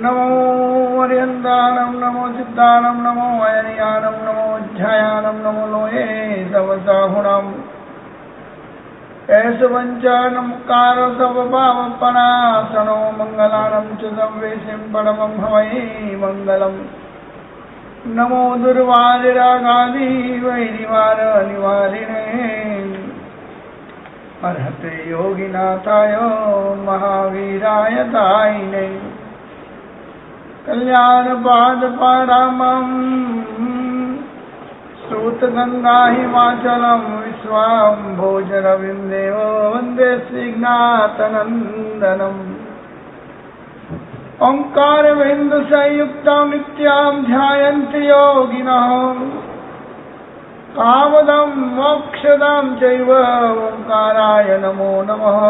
नमो अर्यन्ताणं नमो चित्ताणं नमो अयनियाणं नमो अध्यायाणं नमो लोये सवसाहुणम् ऐसवञ्चानमकार सवपावपनासनो मङ्गलानं च संवेशिं परमं हवै मङ्गलम् नमो दुर्वादिरागादि वैरिवारनिवारिणे अर्हते योगिनाथाय महावीराय दायिने कल्याणपादपारामम् सूतगंगा हिमाचलं विश्वाम्भोजरविन्देव वन्दे श्रीज्ञातनन्दनम् ओंकारबिन्दुसंयुक्तं नित्यां ध्यायन्ति योगिनः कामदं मोक्षदं चैव ओंकाराय नमो नमः।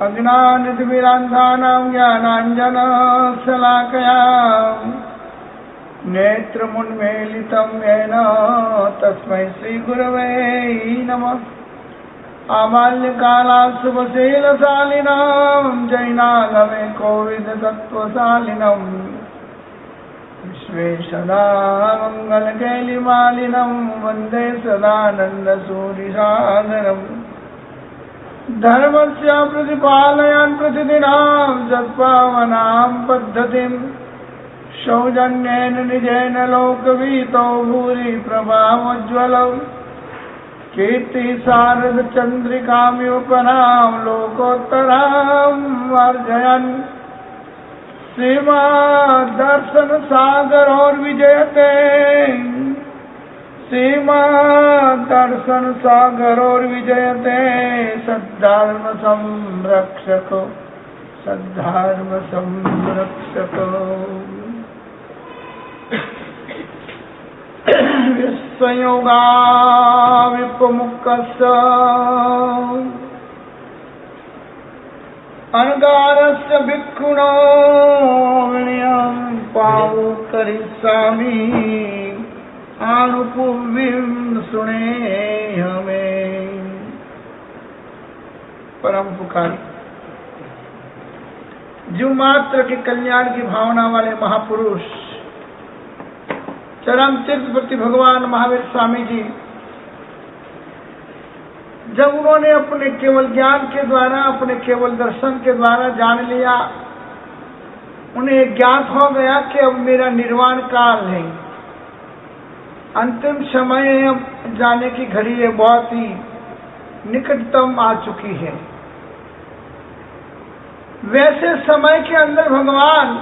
अज्ञानतिमिरान्धानां ज्ञानाञ्जनशलाकया नेत्रमुन्मीलितं येन तस्मै श्रीगुरवे नमः। आबाल्यकालात् शुभशीलशालिनां जैनागमे कोविदसत्त्वशालिनम् विश्वेशदा मङ्गलकेलिमालिनं वन्दे सदानन्दसूरिसागरम्। धर्मस्य प्रतिपालयन् प्रतिदिनां सत्पावनां पद्धतिं सौजन्येन निजेन लोकवीतो भूरि प्रभावोज्ज्वलम्। कीर्तिसारदचन्द्रिकामिवपनां लोकोत्तरां वर्जयन् श्रीमद्दर्शनसागरोर्विजयते श्रीमद्दर्शनसागरोर्विजयते सद्धर्मसंरक्षको सद्धर्मसंरक्षको। विश्वयोगाविपमुक्तस्य अनगारस्य भिक्षुणो विनयं पावुकरिष्यामि आनुपूर्वीं सुनेहमे। परम पुकारी जीव मात्र के कल्याण की भावना वाले महापुरुष चरम तीर्थवर्ती भगवान महावीर स्वामी जी, जब उन्होंने अपने केवल ज्ञान के द्वारा, अपने केवल दर्शन के द्वारा जान लिया, उन्हें ज्ञात हो गया कि अब मेरा निर्वाण काल है, अंतिम समय अब जाने की घड़ी है, बहुत ही निकटतम आ चुकी है। वैसे समय के अंदर भगवान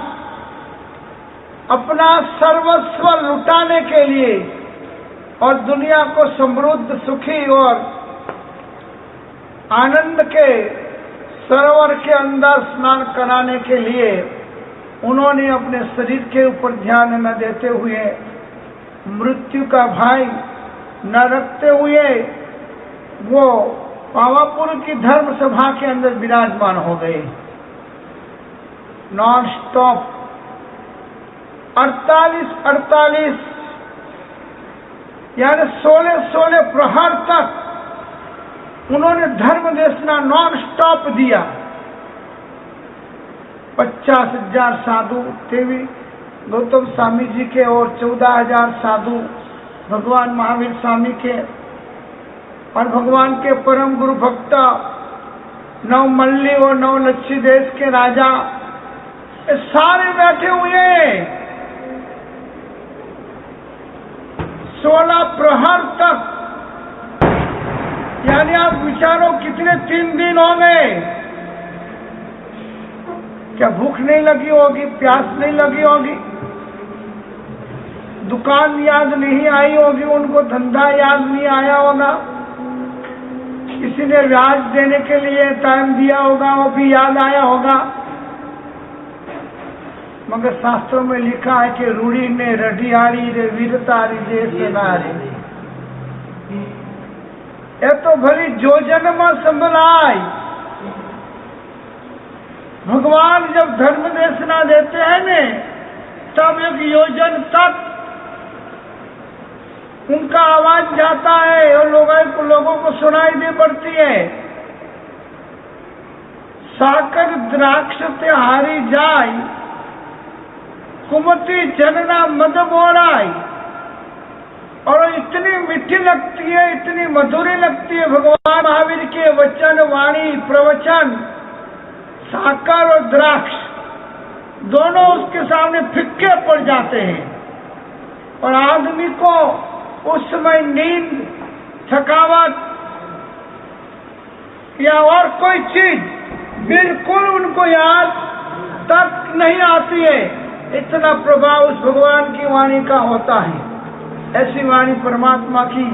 अपना सर्वस्व लुटाने के लिए और दुनिया को समृद्ध, सुखी और आनंद के सरोवर के अंदर स्नान कराने के लिए उन्होंने अपने शरीर के ऊपर ध्यान न देते हुए, मृत्यु का भय न रखते हुए वो पावापुर की धर्म सभा के अंदर विराजमान हो गए। नॉन स्टॉप 48 यानी 16 प्रहर तक उन्होंने धर्म देशना नॉन स्टॉप दिया। 50,000 साधु देवी गौतम स्वामी जी के और 14,000 साधु भगवान महावीर स्वामी के और भगवान के परम गुरु भक्त नवमल्ली और नवलच्छी देश के राजा, ये सारे बैठे हुए 16 प्रहर तक। यानी आप विचारो कितने 3 दिन हो गए। क्या भूख नहीं लगी होगी, प्यास नहीं लगी होगी, दुकान याद नहीं आई होगी, उनको धंधा याद नहीं आया होगा, किसी ने ब्याज देने के लिए टाइम दिया होगा, वो भी याद आया होगा। मगर शास्त्रों में लिखा है कि रूढ़ी ने रढ़ियारी रे वीरतारी देश नारी। ये तो भली जो जन्म संभलाई। भगवान जब धर्म देशना देते हैं ने, तब एक योजन तक उनका आवाज जाता है और लोगों को सुनाई दे पड़ती है। साकर द्राक्ष ते हारी जाय, कुमति जनना मद मोराई। और इतनी मीठी लगती है, इतनी मधुरी लगती है भगवान महावीर के वचन, वाणी, प्रवचन। साकर और द्राक्ष दोनों उसके सामने फिक्के पड़ जाते हैं और आदमी को उस समय नींद, थकावट या और कोई चीज बिल्कुल उनको याद तक नहीं आती है। इतना प्रभाव उस भगवान की वाणी का होता है। ऐसी वाणी परमात्मा की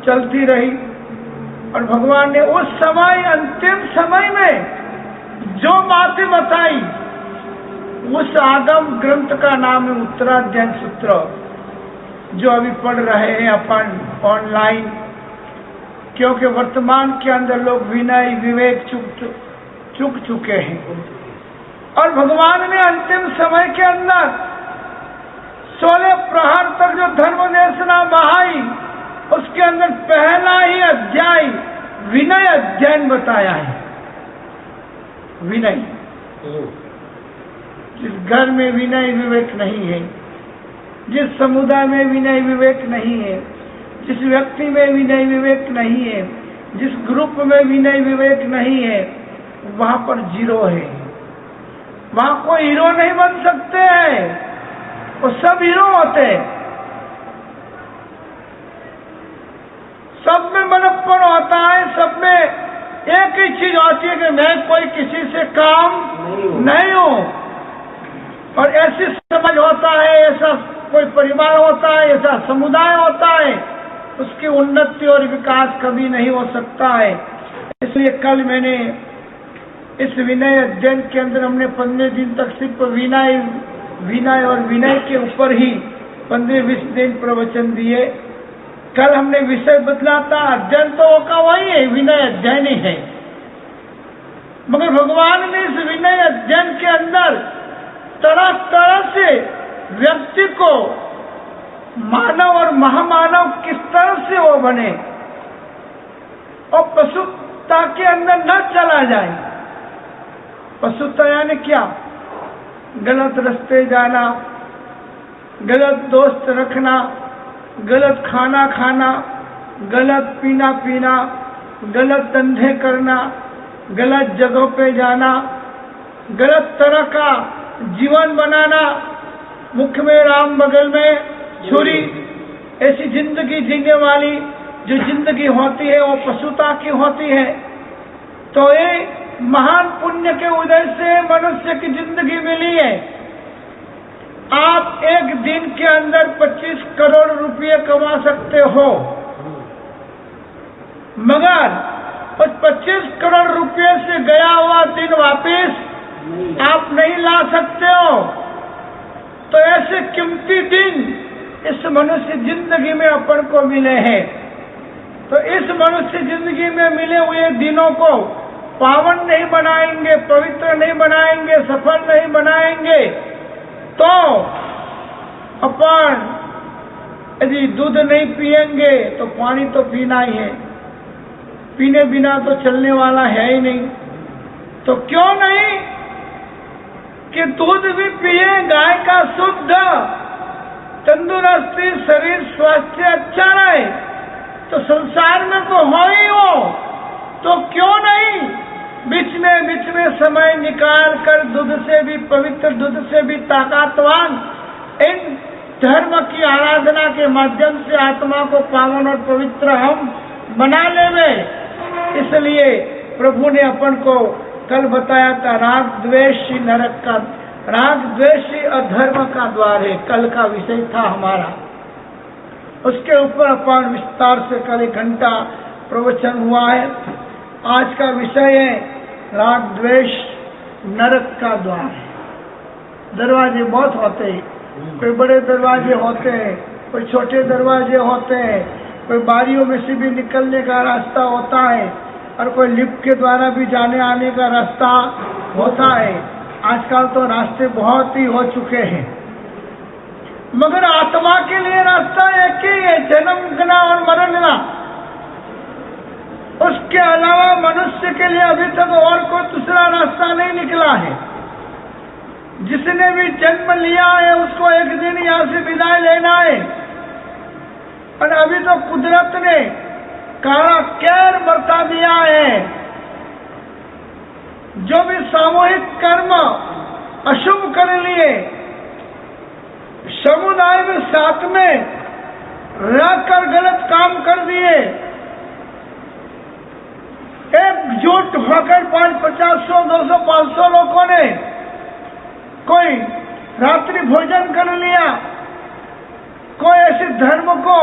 चलती रही और भगवान ने उस समय, अंतिम समय में जो बातें बताई, उस आगम ग्रंथ का नाम है उत्तराध्याय सूत्र, जो अभी पढ़ रहे हैं अपन ऑनलाइन। क्योंकि वर्तमान के अंदर लोग विनय विवेक चुक चुके हैं और भगवान ने अंतिम समय के अंदर 16 प्रहर तक जो धर्म देशना बहाई, उसके अंदर पहला ही अध्याय विनय अध्ययन बताया है। विनय, जिस घर में विनय विवेक नहीं है, जिस समुदाय में विनय विवेक नहीं है, जिस व्यक्ति में विनय विवेक नहीं है, जिस ग्रुप में विनय विवेक नहीं है, वहां पर जीरो है। वहां कोई हीरो नहीं बन सकते हैं, वो सब हीरो होते हैं। सब में मनप्पण होता है, सब में एक ही चीज होती है कि मैं कोई किसी से काम नहीं हूं। और ऐसी समाज होता है, ऐसा कोई परिवार होता है, ऐसा समुदाय होता है, उसकी उन्नति और विकास कभी नहीं हो सकता है। इसलिए कल मैंने इस विनय अध्ययन के अंदर हमने 15 दिन तक सिर्फ विनय और विनय के ऊपर ही 15-20 दिन प्रवचन दिए। कल हमने विषय बदला था, अध्ययन तो का वही है, विनय अध्ययन ही है, मगर भगवान ने इस विनय अध्ययन के अंदर तरह तरह से व्यक्ति को, मानव और महामानव किस तरह से वो बने और पशुता के अंदर न चला जाए। पशुता यानी क्या? गलत रास्ते जाना, गलत दोस्त रखना, गलत खाना खाना, गलत पीना पीना, गलत धंधे करना, गलत जगहों पे जाना, गलत तरह का जीवन बनाना, मुख में राम बगल में छुरी, ऐसी जिंदगी जीने वाली जो जिंदगी होती है वो पशुता की होती है। तो ये महान पुण्य के उदय से मनुष्य की जिंदगी मिली है। आप एक दिन के अंदर 25 करोड़ रुपये कमा सकते हो, मगर उस 25 करोड़ रुपये से गया हुआ दिन वापस आप नहीं ला सकते हो। तो ऐसे कीमती दिन इस मनुष्य जिंदगी में अपन को मिले हैं। तो इस मनुष्य जिंदगी में मिले हुए दिनों को पावन नहीं बनाएंगे, पवित्र नहीं बनाएंगे, सफल नहीं बनाएंगे, तो अपन यदि दूध नहीं पिएंगे तो पानी तो पीना ही है, पीने बिना तो चलने वाला है ही नहीं। तो क्यों नहीं कि दूध भी पिए, गाय का शुद्ध, तंदुरुस्ती, शरीर स्वास्थ्य अच्छा रहे। तो संसार में तो हो ही हो, तो क्यों नहीं बीच में समय निकाल कर दूध से भी पवित्र, दूध से भी ताकतवान इन धर्म की आराधना के माध्यम से आत्मा को पावन और पवित्र हम बना लेवे। इसलिए प्रभु ने अपन को कल बताया था, राग द्वेष नरक का, राग द्वेष अधर्म का द्वार है, कल का विषय था हमारा। उसके ऊपर अपन विस्तार से कल 1 घंटा प्रवचन हुआ है। आज का विषय है राग द्वेष नरक का द्वार है। दरवाजे बहुत होते हैं, कोई बड़े दरवाजे होते हैं, कोई छोटे दरवाजे होते हैं, कोई बारियों में से भी निकलने का रास्ता होता है और कोई लिफ्ट के द्वारा भी जाने आने का रास्ता होता है। आजकल तो रास्ते बहुत ही हो चुके हैं, मगर आत्मा के लिए रास्ता एक ही है, जन्मना और मरना। उसके अलावा मनुष्य के लिए अभी तक और कोई दूसरा रास्ता नहीं निकला है। जिसने भी जन्म लिया है उसको एक दिन यहाँ से विदाई लेना है। और अभी तो कुदरत ने काला कहर बरता दिया है। जो भी सामूहिक कर्म अशुभ कर लिए, समुदाय में साथ में रहकर गलत काम कर दिए, एकजुट होकर 50, 100, 200, 500 लोगों ने कोई रात्रि भोजन कर लिया, कोई ऐसे धर्म को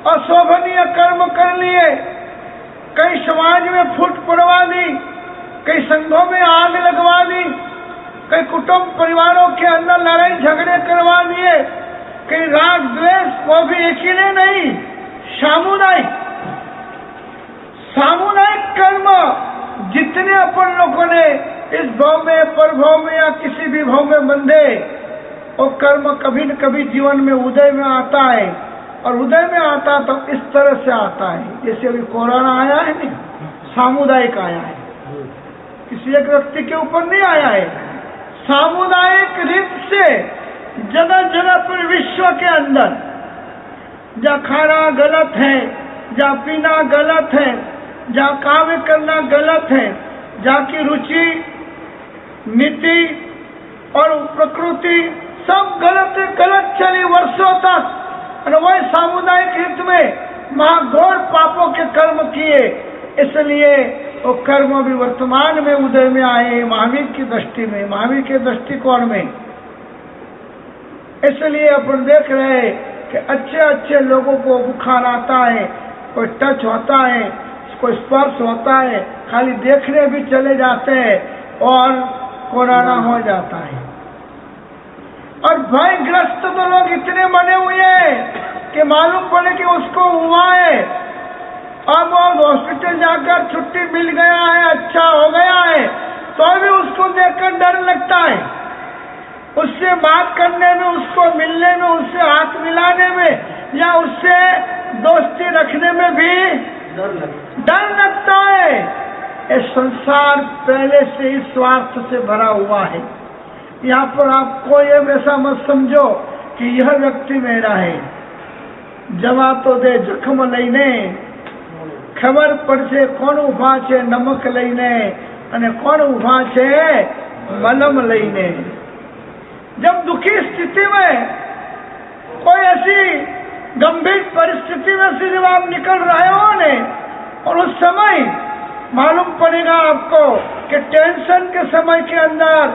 अशोभनीय कर्म कर लिए, कई समाज में फूट पड़वा दी, कई संघों में आग लगवा दी, कई कुटुंब परिवारों के अंदर लड़ाई झगड़े करवा दिए, कई राग द्वेष, वो भी एक ही नहीं, सामुदायिक कर्म जितने अपन लोगों ने इस भाव में, परभाव में या किसी भी भाव में बंधे, वो कर्म कभी न कभी जीवन में उदय में आता है। और उदय में आता तो इस तरह से आता है, जैसे अभी कोरोना आया है नहीं, सामुदायिक आया है, किसी एक व्यक्ति के ऊपर नहीं आया है। सामुदायिक रूप से जगह जगह पर विश्व के अंदर जहाँ खाना गलत है, जहाँ पीना गलत है, जहाँ कार्य करना गलत है, जहाँ की रुचि, नीति और प्रकृति सब गलत चली वर्षों तक, और वही सामुदायिक हित में महाघोर पापों के कर्म किए। इसलिए वो कर्म भी वर्तमान में उदय में आए, महावीर की दृष्टि में, महावीर के दृष्टिकोण में। इसलिए अपन देख रहे हैं कि अच्छे अच्छे लोगों को बुखार आता है, कोई टच होता है, कोई स्पर्श होता है, खाली देखने भी चले जाते हैं और कोरोना हो जाता है। और भयग्रस्त तो लोग इतने बने हुए हैं कि मालूम पड़े कि उसको हुआ है, अब वो हॉस्पिटल जाकर छुट्टी मिल गया है, अच्छा हो गया है, तो भी उसको देखकर डर लगता है। उससे बात करने में, उसको मिलने में, उससे हाथ मिलाने में या उससे दोस्ती रखने में भी डर लगता है। ये संसार पहले से ही स्वार्थ से भरा हुआ है। यहाँ पर आप कोई ऐसा मत समझो कि यह व्यक्ति मेरा है। जवा तो दे जख्म लईने, खबर પડશે કોણ ઊભા છે નમક લઈને અને કોણ ઊભા છે મલમ લઈને। जब दुखी स्थिति में, कोई ऐसी गंभीर परिस्थिति में से जब आप निकल रहे हो ने, और उस समय मालूम पड़ेगा आपको कि टेंशन के समय के अंदर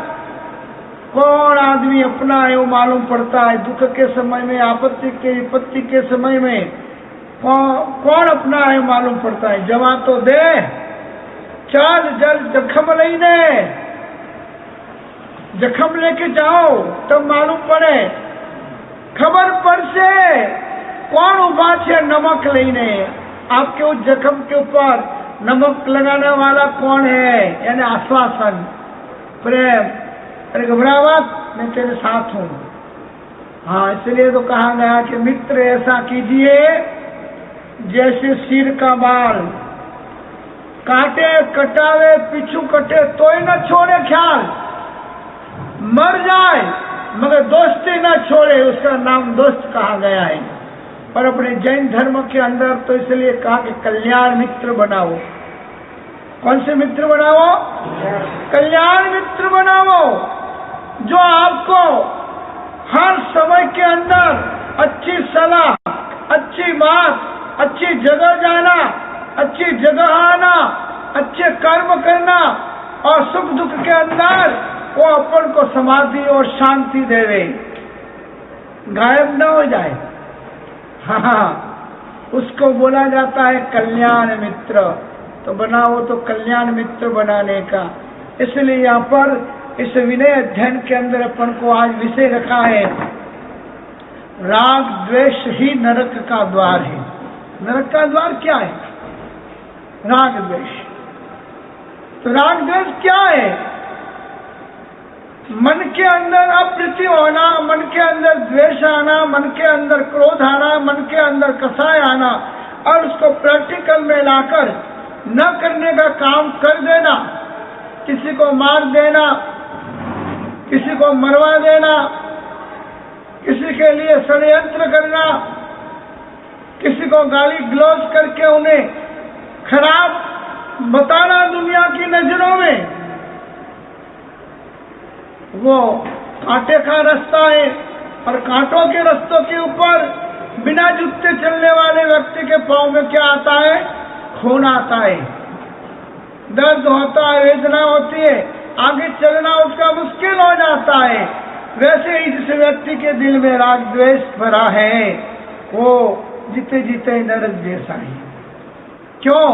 कौन आदमी अपना है वो मालूम पड़ता है। दुख के समय में, आपत्ति के विपत्ति के समय में कौन अपना है मालूम पड़ता है। जवा तो दे चाल जल जखम लईने, जखम लेके जाओ तब मालूम पड़े, खबर पड़से कौन उभा छे नमक लईने। आपके उस जख्म के ऊपर नमक लगाने वाला कौन है, यानी आश्वासन, प्रेम। अरे घबरा मत, मैं तेरे साथ हूँ। हाँ, इसलिए तो कहा गया कि मित्र ऐसा कीजिए जैसे सिर का बाल, काटे कटावे पीछू कटे तोय न छोड़े ख्याल, मर जाए मगर दोस्ती न छोड़े, उसका नाम दोस्त कहा गया है। और अपने जैन धर्म के अंदर तो इसलिए कहा कि कल्याण मित्र बनाओ। कौन से मित्र बनाओ? कल्याण मित्र बनाओ, जो आपको हर समय के अंदर अच्छी सलाह, अच्छी बात, अच्छी जगह जाना, अच्छी जगह आना, अच्छे कर्म करना और सुख दुख के अंदर वो अपन को समाधि और शांति देवे, गायब न हो जाए। हाँ, उसको बोला जाता है कल्याण मित्र। तो बनाओ तो कल्याण मित्र बनाने का। इसलिए यहाँ पर इस विनय अध्ययन के अंदर अपन को आज विषय रखा है, राग द्वेष ही नरक का द्वार है। नरक का द्वार क्या है? राग द्वेष। तो राग द्वेष क्या है? मन के अंदर अप्रीति होना, मन के अंदर द्वेष आना, मन के अंदर क्रोध आना, मन के अंदर कसाय आना, और उसको प्रैक्टिकल में लाकर न करने का काम कर देना, किसी को मार देना, किसी को मरवा देना, किसी के लिए षड्यंत्र करना, किसी को गाली गलौज करके उन्हें खराब बताना दुनिया की नजरों में, वो कांटे का रास्ता है। और कांटों के रास्तों के ऊपर बिना जूते चलने वाले व्यक्ति के पांव में क्या आता है? खून आता है, दर्द होता है, वेदना होती है, आगे चलना उसका मुश्किल हो जाता है। वैसे ही जिस व्यक्ति के दिल में राग द्वेष भरा है वो जीते जीते नरक जैसा है। क्यों?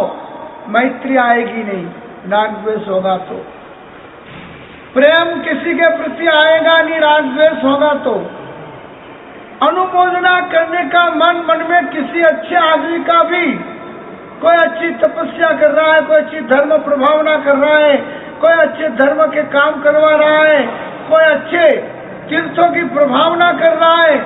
मैत्री आएगी नहीं, राग द्वेष होगा तो। प्रेम किसी के प्रति आएगा नहीं, राग द्वेष होगा तो। अनुमोदना करने का मन में किसी अच्छे आदमी का भी, कोई अच्छी तपस्या कर रहा है, कोई अच्छी धर्म प्रभावना कर रहा है, कोई अच्छे धर्म के काम करवा रहा है, कोई अच्छे तीर्थों की प्रभावना कर रहा है,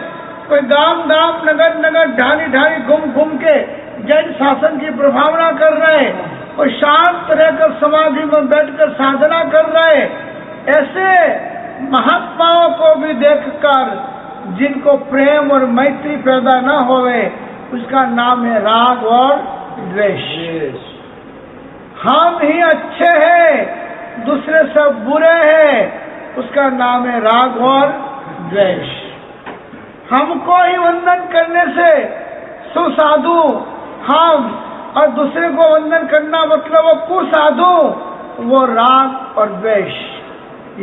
कोई गांव गांव नगर नगर ढाली ढाली घूम के जैन शासन की प्रभावना कर रहे हैं, कोई शांत रहकर समाधि में बैठकर साधना कर रहे हैं। ऐसे महात्माओं को भी देखकर जिनको प्रेम और मैत्री पैदा न होवे, उसका नाम है राग और द्वेष। हम ही अच्छे हैं, दूसरे सब बुरे हैं, उसका नाम है राग और द्वेष। हमको ही वंदन करने से सुसाधु हम, और दूसरे को वंदन करना मतलब वो कुसाधु, वो राग और द्वेष।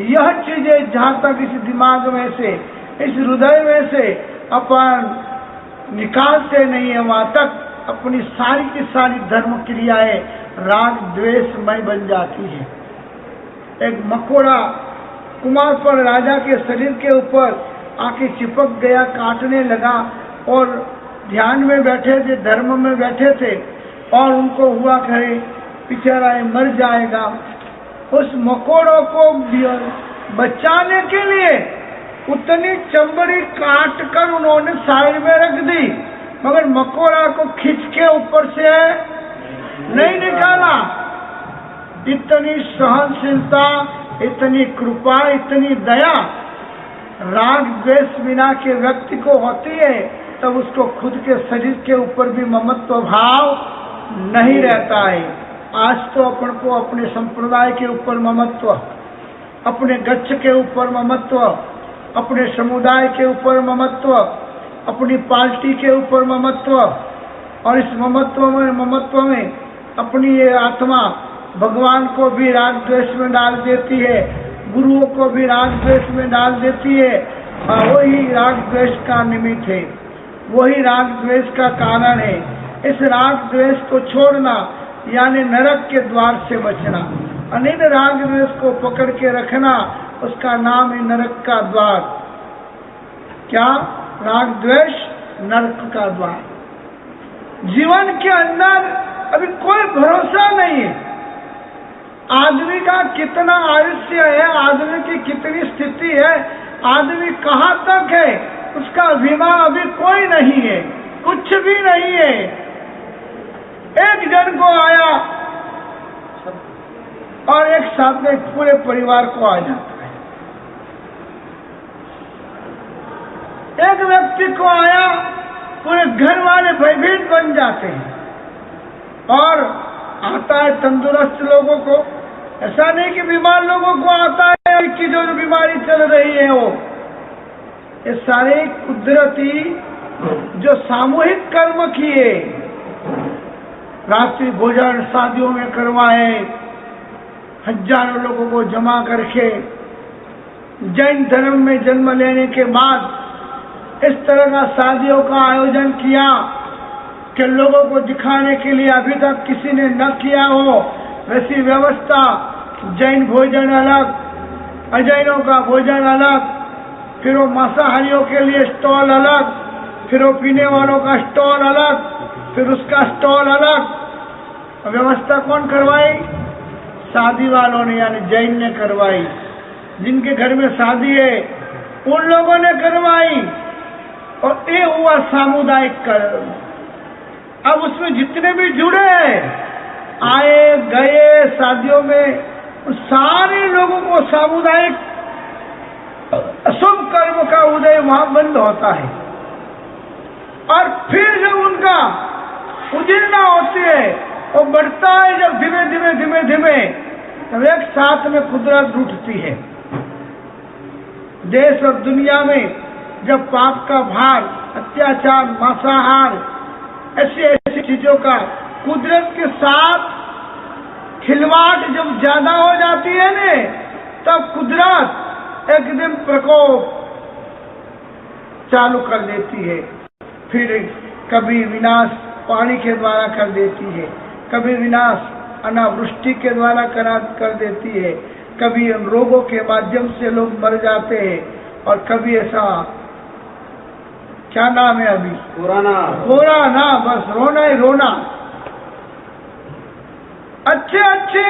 यह चीजें जहां तक इस दिमाग में से, इस हृदय में से अपन निकालते नहीं है, वहां तक अपनी सारी की सारी धर्म क्रियाएं राग द्वेषमय बन जाती है। एक मकोड़ा कुमारपन राजा के शरीर के ऊपर आके चिपक गया, काटने लगा, और ध्यान में बैठे थे, धर्म में बैठे थे, और उनको हुआ कहे बेचारा मर जाएगा। उस मकोड़ों को बचाने के लिए उतनी चमड़ी काट कर उन्होंने साइड में रख दी, मगर मकोड़ा को खींच के ऊपर से नहीं निकाला। इतनी सहनशीलता, इतनी कृपा, इतनी दया राग द्वेष बिना के व्यक्ति को होती है, तब उसको खुद के शरीर के ऊपर भी ममत्व भाव नहीं रहता है। आज तो अपन को अपने संप्रदाय के ऊपर ममत्व, अपने गच्छ के ऊपर ममत्व, अपने समुदाय के ऊपर ममत्व, अपनी पार्टी के ऊपर ममत्व, और इस ममत्व में अपनी ये आत्मा भगवान को भी राग द्वेष में डाल देती है, गुरुओं को भी राग द्वेष में डाल देती है। और वही राग द्वेष का निमित्त है, वही राग द्वेष का कारण है। इस राग द्वेष को छोड़ना यानी नरक के द्वार से बचना, और इन राग द्वेष को पकड़ के रखना, उसका नाम है नरक का द्वार। क्या? राग द्वेष नरक का द्वार। जीवन के अंदर अभी कोई भरोसा नहीं है। आदमी का कितना आयुष्य है, आदमी की कितनी स्थिति है, आदमी कहाँ तक है, उसका बीमा अभी कोई नहीं है, कुछ भी नहीं है। एक जन को आया और एक साथ में पूरे परिवार को आ जाता है। एक व्यक्ति को आया, पूरे घर वाले भयभीत बन जाते हैं। और आता है तंदुरुस्त लोगों को, ऐसा नहीं कि बीमार लोगों को आता है कि जो बीमारी चल रही है वो। ये सारे कुदरती जो सामूहिक कर्म किए, रात्रि भोजन शादियों में करवाए, हजारों लोगों को जमा करके, जैन धर्म में जन्म लेने के बाद इस तरह का शादियों का आयोजन किया कि लोगों को दिखाने के लिए अभी तक किसी ने न किया हो वैसी व्यवस्था। जैन भोजन अलग, अजैनों का भोजन अलग, फिर वो मांसाहारियों के लिए स्टॉल अलग, फिर वो पीने वालों का स्टॉल अलग, फिर उसका स्टॉल अलग। व्यवस्था कौन करवाई? शादी वालों ने, यानी जैन ने करवाई। जिनके घर में शादी है उन लोगों ने करवाई, और ये हुआ सामुदायिक कर्म। अब उसमें जितने भी जुड़े हैं, आए शादियों में सारे लोगों को सामुदायिक शुभ कर्म का उदय वहां बंद होता है, और फिर जब उनका उजीरना होती है वो बढ़ता है, जब धीमे धीमे धीमे धीमे तब एक साथ में कुदरत उठती है। देश और दुनिया में जब पाप का भार, अत्याचार, मांसाहार, ऐसी ऐसी चीजों का कुदरत के साथ खिलवाड़ जब ज्यादा हो जाती है ने, तब कुदरत एक दिन प्रकोप चालू कर देती है। फिर कभी विनाश पानी के द्वारा कर देती है, कभी विनाश अनावृष्टि के द्वारा कर देती है, कभी रोगों के माध्यम से लोग मर जाते हैं, और कभी ऐसा, क्या नाम है अभी, कोरोना, बस रोना ही रोना। अच्छे अच्छे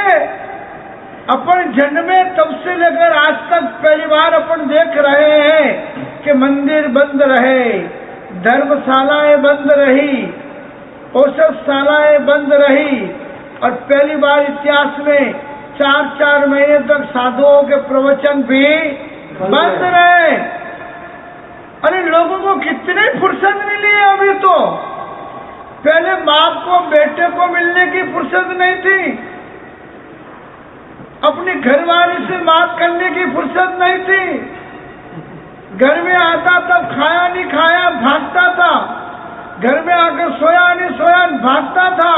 अपन जन्मे तब से लेकर आज तक पहली बार अपन देख रहे हैं कि मंदिर बंद रहे, धर्मशालाएं बंद रही, औषधशालाएं बंद रही, और पहली बार इतिहास में 4-4 महीने तक साधुओं के प्रवचन भी बंद रहे। अरे लोगों को कितनी फुर्सत मिली है अभी तो। पहले बाप को बेटे को मिलने की फुर्सत नहीं थी, अपनी घरवाली से बात करने की फुर्सत नहीं थी, घर में आता तब खाया नहीं खाया भागता था, घर में आकर सोया नहीं सोया भागता था।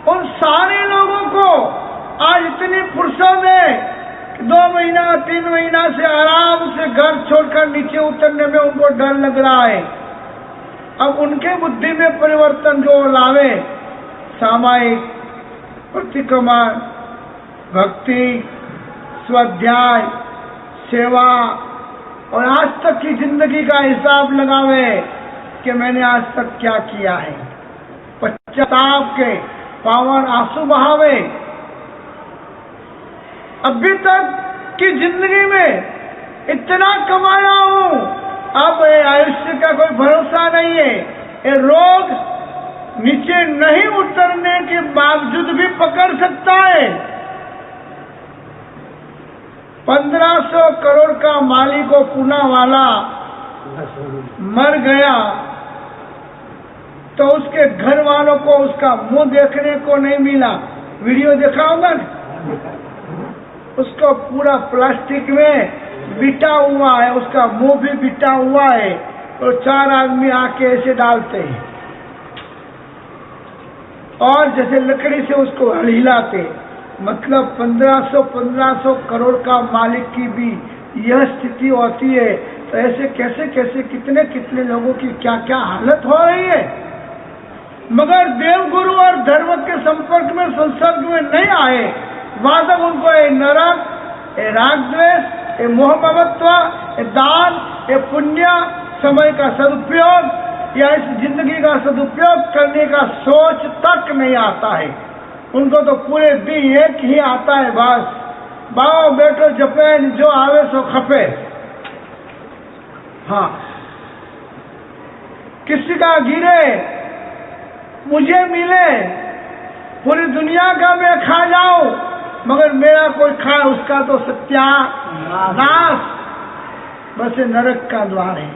उन सारे लोगों को आज इतनी फुर्सत है कि 2 महीना 3 महीना से आराम से घर छोड़कर नीचे उतरने में उनको डर लग रहा है। अब उनके बुद्धि में परिवर्तन जो लावे, सामायिक प्रतिक्रमण, भक्ति, स्वाध्याय, सेवा, और आज तक की जिंदगी का हिसाब लगावे कि मैंने आज तक क्या किया है, पश्चाताप के पावन आंसू बहावे। अभी तक की जिंदगी में इतना कमाया हूं, अब आयुष्य का कोई भरोसा नहीं है। ये रोग नीचे नहीं उतरने के बावजूद भी पकड़ सकता है। 1500 करोड़ का मालिक को पूना वाला मर गया तो उसके घर वालों को उसका मुंह देखने को नहीं मिला। वीडियो देखा होगा ना, उसको पूरा प्लास्टिक में बिटा हुआ है, उसका मुंह भी बिटा हुआ है, तो 4 आदमी आके ऐसे डालते हैं और जैसे लकड़ी से उसको हिलाते। मतलब 1500 करोड़ का मालिक की भी यह स्थिति होती है, तो ऐसे कैसे कैसे कितने कितने लोगों की क्या क्या हालत हो रही है। मगर देवगुरु और धर्म के संपर्क में संसर्ग में नहीं आए, वहां तक उनको ये नरक, ये राग द्वेष, ये मोह ममत्व, ये दान, ये पुण्य, समय का सदुपयोग या इस जिंदगी का सदुपयोग करने का सोच तक नहीं आता है। उनको तो पूरे दिन एक ही आता है, बस बाओ बेटो जपे, जो आवे सो खपे। हाँ, किसी का गिरे मुझे मिले, पूरी दुनिया का मैं खा जाऊं मगर मेरा कोई खाए उसका तो सत्यानाश। बस ये नरक का द्वार है।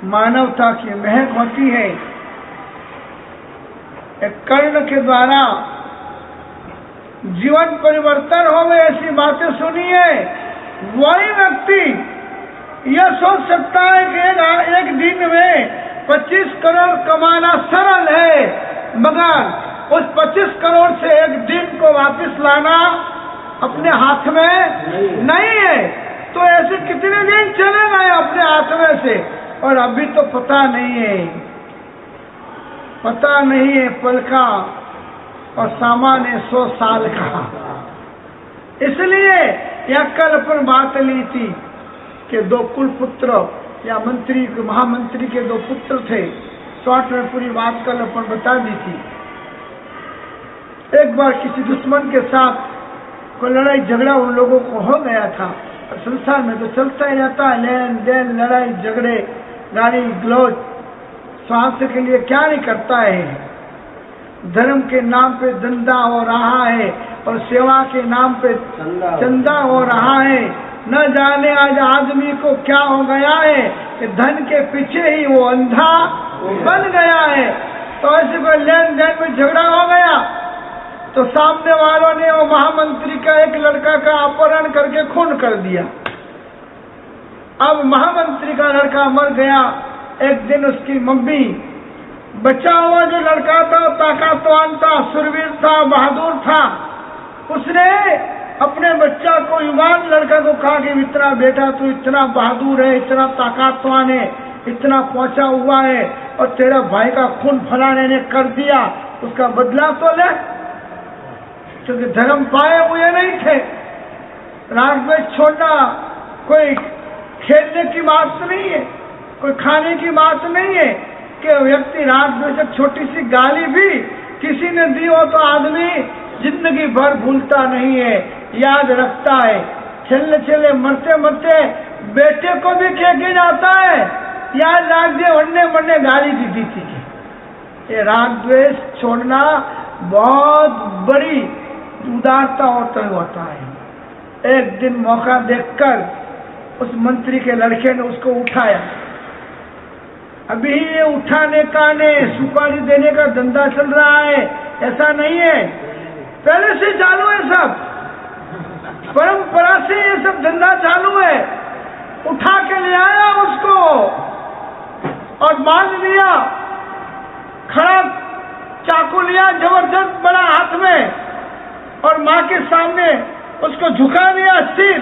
मानवता की महक होती है। एक कर्ण के द्वारा जीवन परिवर्तन हो गए, ऐसी बातें सुनी है। वही व्यक्ति यह सोच सकता है कि एक दिन में 25 करोड़ कमाना सरल है, मगर उस 25 करोड़ से एक दिन को वापस लाना अपने हाथ में नहीं है। तो ऐसे कितने दिन चले गए अपने हाथ में से, और अभी तो पता नहीं है, पता नहीं है पल का, और सामान है 100 साल का। इसलिए यह कल अपन बात ली थी कि 2 कुलपुत्र या मंत्री, महामंत्री के 2 पुत्र थे। शॉर्ट में पूरी बात कल अपन बता दी थी। एक बार किसी दुश्मन के साथ कोई लड़ाई झगड़ा उन लोगों को हो गया था। और संसार में तो चलता ही रहता है, लेन देन, लड़ाई झगड़े, गाली गलौज, स्वास्थ्य के लिए क्या नहीं करता है। धर्म के नाम पे धंधा हो रहा है और सेवा के नाम पे चंदा हो रहा है। न जाने आज आदमी को क्या हो गया है कि धन के पीछे ही वो अंधा बन गया है। तो ऐसे कोई लेन देन में झगड़ा हो गया तो सामने वालों ने वो महामंत्री का एक लड़का का अपहरण करके खून कर दिया। अब महामंत्री का लड़का मर गया। एक दिन उसकी मम्मी, बचा हुआ जो लड़का था ताकतवान था, सुरवीर था, बहादुर था, उसने अपने बच्चा को, युवान लड़का को कहा कि इतना बेटा तू इतना बहादुर है, इतना ताकतवान है, इतना पहुंचा हुआ है और तेरा भाई का खून फलाने ने कर दिया, उसका बदला तो ले। क्योंकि धर्म पाए हुए नहीं थे। राग द्वेष छोड़ना कोई खेलने की बात नहीं है, कोई खाने की बात नहीं है कि व्यक्ति राग द्वेष, छोटी सी गाली भी किसी ने दी हो तो आदमी जिंदगी भर भूलता नहीं है, याद रखता है। चलने चले मरते मरते बेटे को भी कह के जाता है, याद राग दे वन्ने वन्ने गाली दी थी। ये राग द्वेष छोड़ना बहुत बड़ी उदारता होता है। एक दिन मौका देखकर उस मंत्री के लड़के ने उसको उठाया। अभी ये उठाने का ने सुपारी देने का धंधा चल रहा है ऐसा नहीं है, पहले से चालू है, सब परंपरा से ये सब धंधा चालू है। उठा के ले आया उसको और बांध दिया, खड़ा चाकू लिया जबरदस्त बड़ा हाथ में और माँ के सामने उसको झुका दिया सिर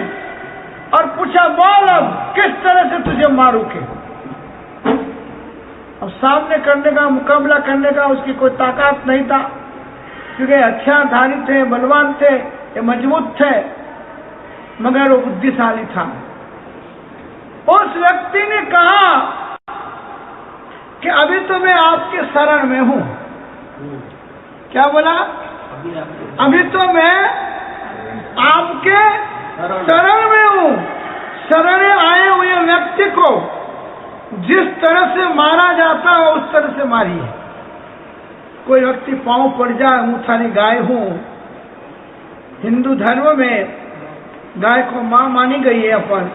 और पूछा, बोल अब किस तरह से तुझे मारूं के। अब सामने करने का, मुकाबला करने का उसकी कोई ताकत नहीं था, क्योंकि हथियारधारी थे, बलवान थे, ये मजबूत थे, मगर वो बुद्धिशाली था। उस व्यक्ति ने कहा कि अभी तो मैं आपके शरण में हूं। क्या बोला? अभी तो मैं आपके शरण में हूं। शरण आए हुए व्यक्ति को जिस तरह से मारा जाता है उस तरह से मारिए। कोई व्यक्ति पांव पड़ जाए, मुँह गाय हूं, हिंदू धर्म में गाय को मां मानी गई है अपन,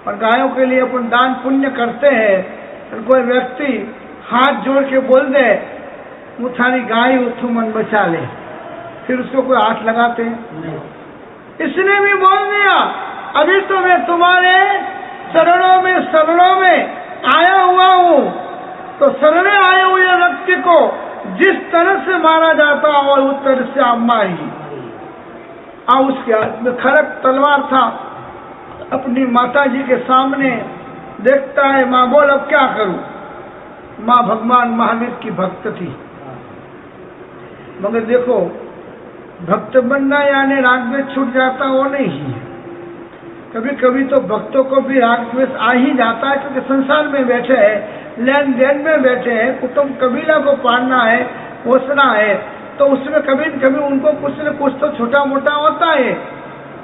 और गायों के लिए अपन दान पुण्य करते हैं। और कोई व्यक्ति हाथ जोड़ के बोल दे, मुथानी गाय उठू मन बचा ले, फिर उसको कोई हाथ लगाते हैं? इसने भी बोल दिया, अभी तो मैं तुम्हारे शरणों में आया हुआ हूं। तो शरण आए हुए व्यक्ति को जिस तरह से मारा जाता और उस तरह से आप मारिए। उसके हाथ में खड़क तलवार था। अपनी माता जी के सामने देखता है, माँ बोल अब क्या करूं। माँ भगवान महावीर की भक्त थी, मगर देखो भक्त बनना यानी राग द्वेष छूट जाता वो नहीं है। कभी कभी तो भक्तों को भी राग द्वेष आ ही जाता है, क्योंकि संसार में बैठे हैं, लेन देन में बैठे हैं, कुटुंब कबीला को पालना है, पोसना है, तो उसमें कभी कभी उनको कुछ न कुछ तो छोटा मोटा होता है।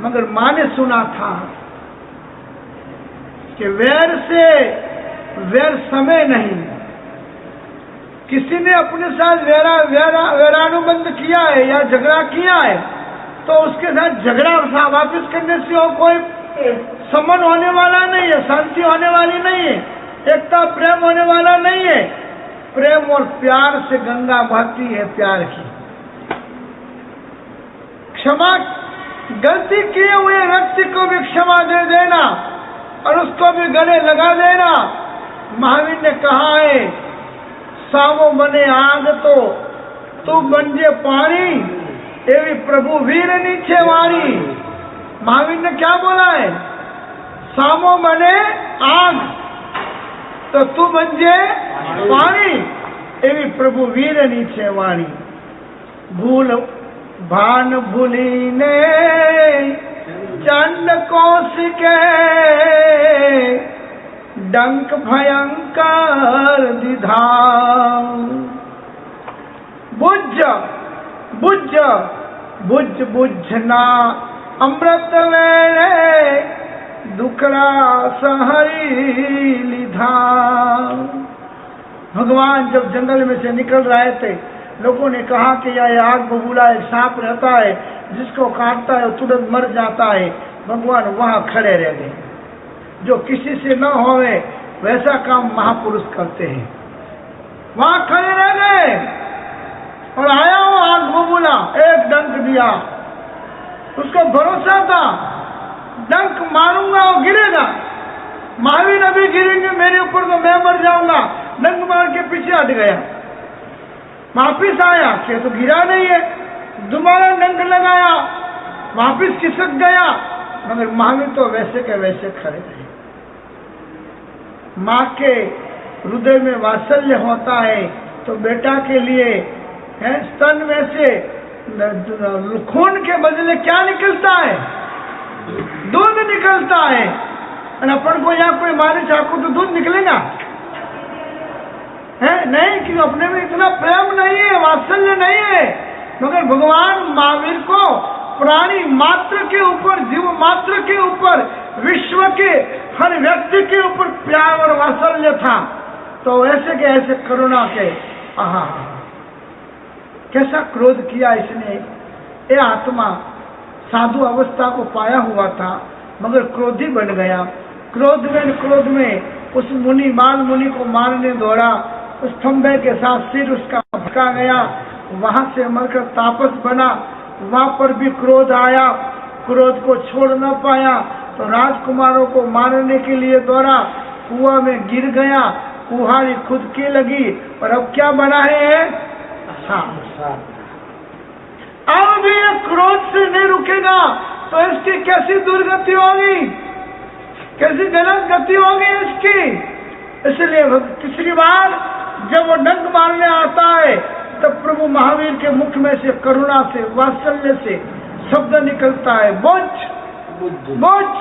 मगर माँ ने सुना था कि वैर से वैर समय नहीं। किसी ने अपने साथ वैरानुबंध किया है या झगड़ा किया है तो उसके साथ झगड़ा वापिस करने से और कोई समन होने वाला नहीं है, शांति होने वाली नहीं है, एकता प्रेम होने वाला नहीं है। प्रेम और प्यार से गंगा बहती है प्यार की। क्षमा, गलती किए हुए व्यक्ति को भी क्षमा दे देना और उसको भी गले लगा देना। महावीर ने कहा है, सावो बने आग तो तू बनजे पानी, एवी प्रभु वीर नीचे वाणी। महावीर ने क्या बोला है? सामो बने आग तो तू बनजे पानी, एवी प्रभु वीर नीचे वाणी। भूल भान भूली ने चंड कोशिके, डंक भयंकर दिधाम। बुझ बुझ बुझ बुझना अमृत वेले, दुखड़ा सहरी लिधा। भगवान जब जंगल में से निकल रहे थे, लोगों ने कहा कि यह आग बबूला एक सांप रहता है, जिसको काटता है वो तुरंत मर जाता है। भगवान वहां खड़े रह गए। जो किसी से न होवे वैसा काम महापुरुष करते हैं। वहां खड़े रह गए और आया वो आग बबूला, एक डंक दिया। उसको भरोसा था डंक मारूंगा वो गिरेगा, महावीर अभी गिरेंगे मेरे ऊपर तो मैं मर जाऊंगा। डंक मार के पीछे हट गया, वापिस आया कि तो गिरा नहीं है, दोबारा डंक लगाया, वापिस खिसक गया, मगर महावीर तो वैसे के वैसे खड़े रहे। माँ के हृदय में वात्सल्य होता है तो बेटा के लिए है स्तन में से खून के बदले क्या निकलता है? दूध निकलता है। और अपन को यहाँ कोई मारे चाकू तो दूध निकलेगा है नहीं, कि अपने में इतना प्रेम नहीं है, वात्सल्य नहीं है। मगर भगवान महावीर को प्राणी मात्र के ऊपर, जीव मात्र के ऊपर, विश्व के हर व्यक्ति के ऊपर प्यार और वात्सल्य था। तो ऐसे के ऐसे करुणा के आहा कैसा क्रोध किया इसने। ये आत्मा साधु अवस्था को पाया हुआ था मगर क्रोधी बन गया। क्रोध में उस मुनि बाल मुनि को मारने दौड़ा, उस खंभे के साथ सिर उसका भटका गया, वहां से मरकर तापस बना। वहां पर भी क्रोध आया, क्रोध को छोड़ न पाया तो राजकुमारों को मारने के लिए दौड़ा, कुआं में गिर गया, कुहाड़ी खुद की लगी और अब क्या बना है? सांप। अब भी ये क्रोध से नहीं रुकेगा तो इसकी कैसी दुर्गति होगी, कैसी गलत गति होगी इसकी। इसलिए तीसरी बार जब वो डंक मारने आता है तब प्रभु महावीर के मुख में से करुणा से, वात्सल्य से शब्द निकलता है, बुझ बुझ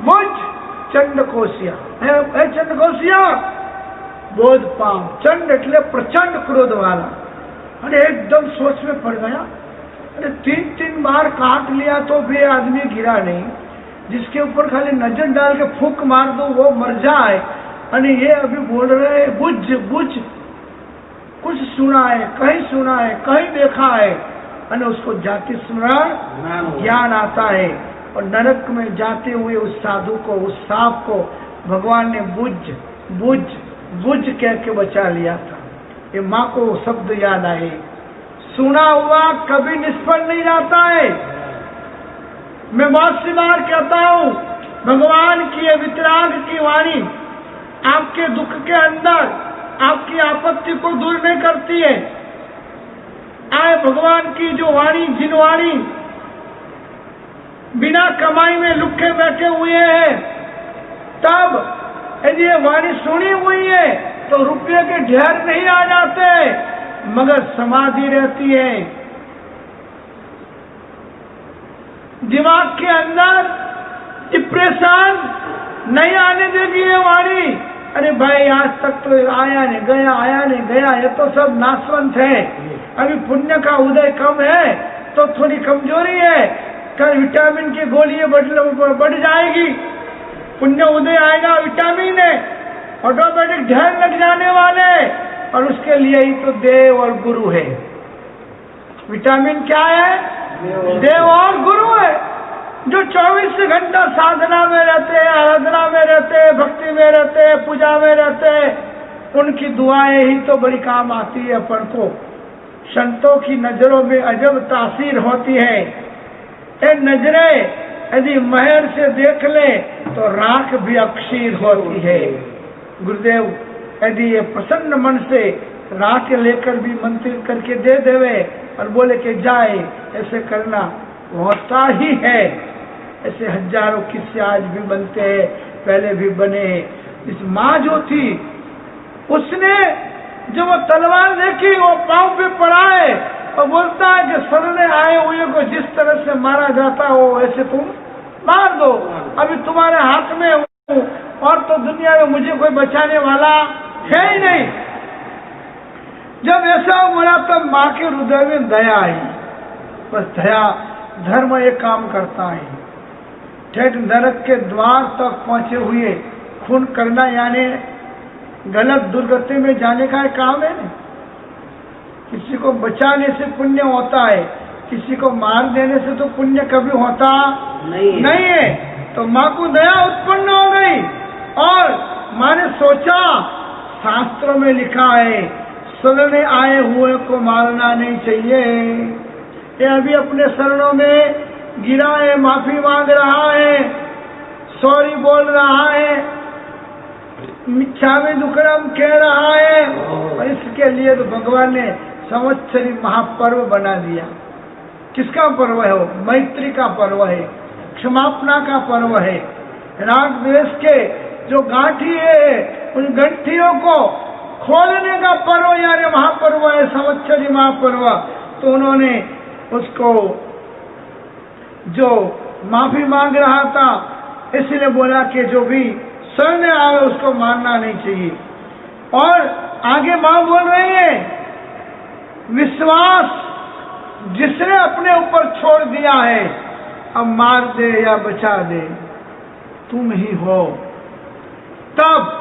बुझ चंडकोशिया है चंडकोशिया बोध पाम। चंड એટલે प्रचंड क्रोध वाला। अरे एकदम सोच में पड़ गया, अरे 3 बार काट लिया तो भी आदमी गिरा नहीं, जिसके ऊपर खाली नजर डाल के फूंक मार दो वो मर जाए। अरे ये अभी बोल रहे बुझ बुझ, कुछ सुना है, कहीं देखा है, और उसको जाति स्मरण ज्ञान आता है। और नरक में जाते हुए उस साधु को, उस सांप को भगवान ने बुझ बुझ बुझ कह के बचा लिया था। ये माँ को शब्द याद आए, सुना हुआ कभी निष्फल नहीं जाता है। मैं बहुत सी बार कहता हूँ भगवान की ये वितराग की वाणी आपके दुख के अंदर आपकी आपत्ति को दूर नहीं करती है। आए भगवान की जो वाणी, जिन वाणी बिना कमाई में लुक्के बैठे हुए हैं, तब यदि ये वाणी सुनी हुई है तो रुपये के ढेर नहीं आ जाते मगर समाधि रहती है। दिमाग के अंदर डिप्रेशन नहीं आने देगी ये वाणी। अरे भाई आज तक तो आया नहीं गया, ये तो सब नाशवंत है। अभी पुण्य का उदय कम है तो थोड़ी कमजोरी है, कल विटामिन की गोलियां बढ़ जाएगी, पुण्य उदय आएगा, विटामिन है, ऑटोमेटिक ढेर लग जाने वाले। और उसके लिए ही तो देव और गुरु है। विटामिन क्या है? देव और गुरु है, जो 24 घंटा साधना में रहते हैं, आराधना में रहते हैं, भक्ति में रहते हैं, पूजा में रहते हैं। उनकी दुआएं ही तो बड़ी काम आती है अपन को। संतों की नजरों में अजब तासीर होती है। ये नजरें यदि महर से देख ले तो राख भी अक्षीर होती है। गुरुदेव यदि ये प्रसन्न मन से राख लेकर भी मंत्रित करके दे देवे और बोले कि जाए, ऐसे करना होता ही है। ऐसे हजारों किस्से आज भी बनते हैं, पहले भी बने। इस माँ जो थी उसने जो वो तलवार देखी वो पांव पे पड़ा है और बोलता है कि सरने आए हुए को जिस तरह से मारा जाता हो ऐसे तुम मार दो, अभी तुम्हारे हाथ में हूँ और तो दुनिया में मुझे कोई बचाने वाला है ही नहीं। जब ऐसा बोला तब माँ के हृदय में दया आई। बस दया, धर्म एक काम करता है। ठेठ नरक के द्वार तक पहुंचे हुए खून करना यानी गलत दुर्गति में जाने का एक काम है। किसी को बचाने से पुण्य होता है, किसी को मार देने से तो पुण्य कभी होता नहीं है। तो माँ को दया उत्पन्न हो गई और माँ ने सोचा, शास्त्रों में लिखा है शरण आए हुए को मारना नहीं चाहिए। ये अभी अपने शरणों में गिरा है, माफी मांग रहा है, सॉरी बोल रहा है, मिच्छामी दुक्कड़म कह रहा है, और इसके लिए तो भगवान ने संवत्सरी महापर्व बना दिया। किसका पर्व है वो? मैत्री का पर्व है, क्षमापना का पर्व है। राग द्वेष के जो गांठी है उन गंठियों को खोलने का पर्व यानी महापर्व है, संवत्सरी महापर्व। तो उन्होंने उसको जो माफी मांग रहा था इसलिए बोला कि जो भी शरण में आवे उसको मारना नहीं चाहिए। और आगे मां बोल रही है, विश्वास जिसने अपने ऊपर छोड़ दिया है अब मार दे या बचा दे तुम ही हो, तब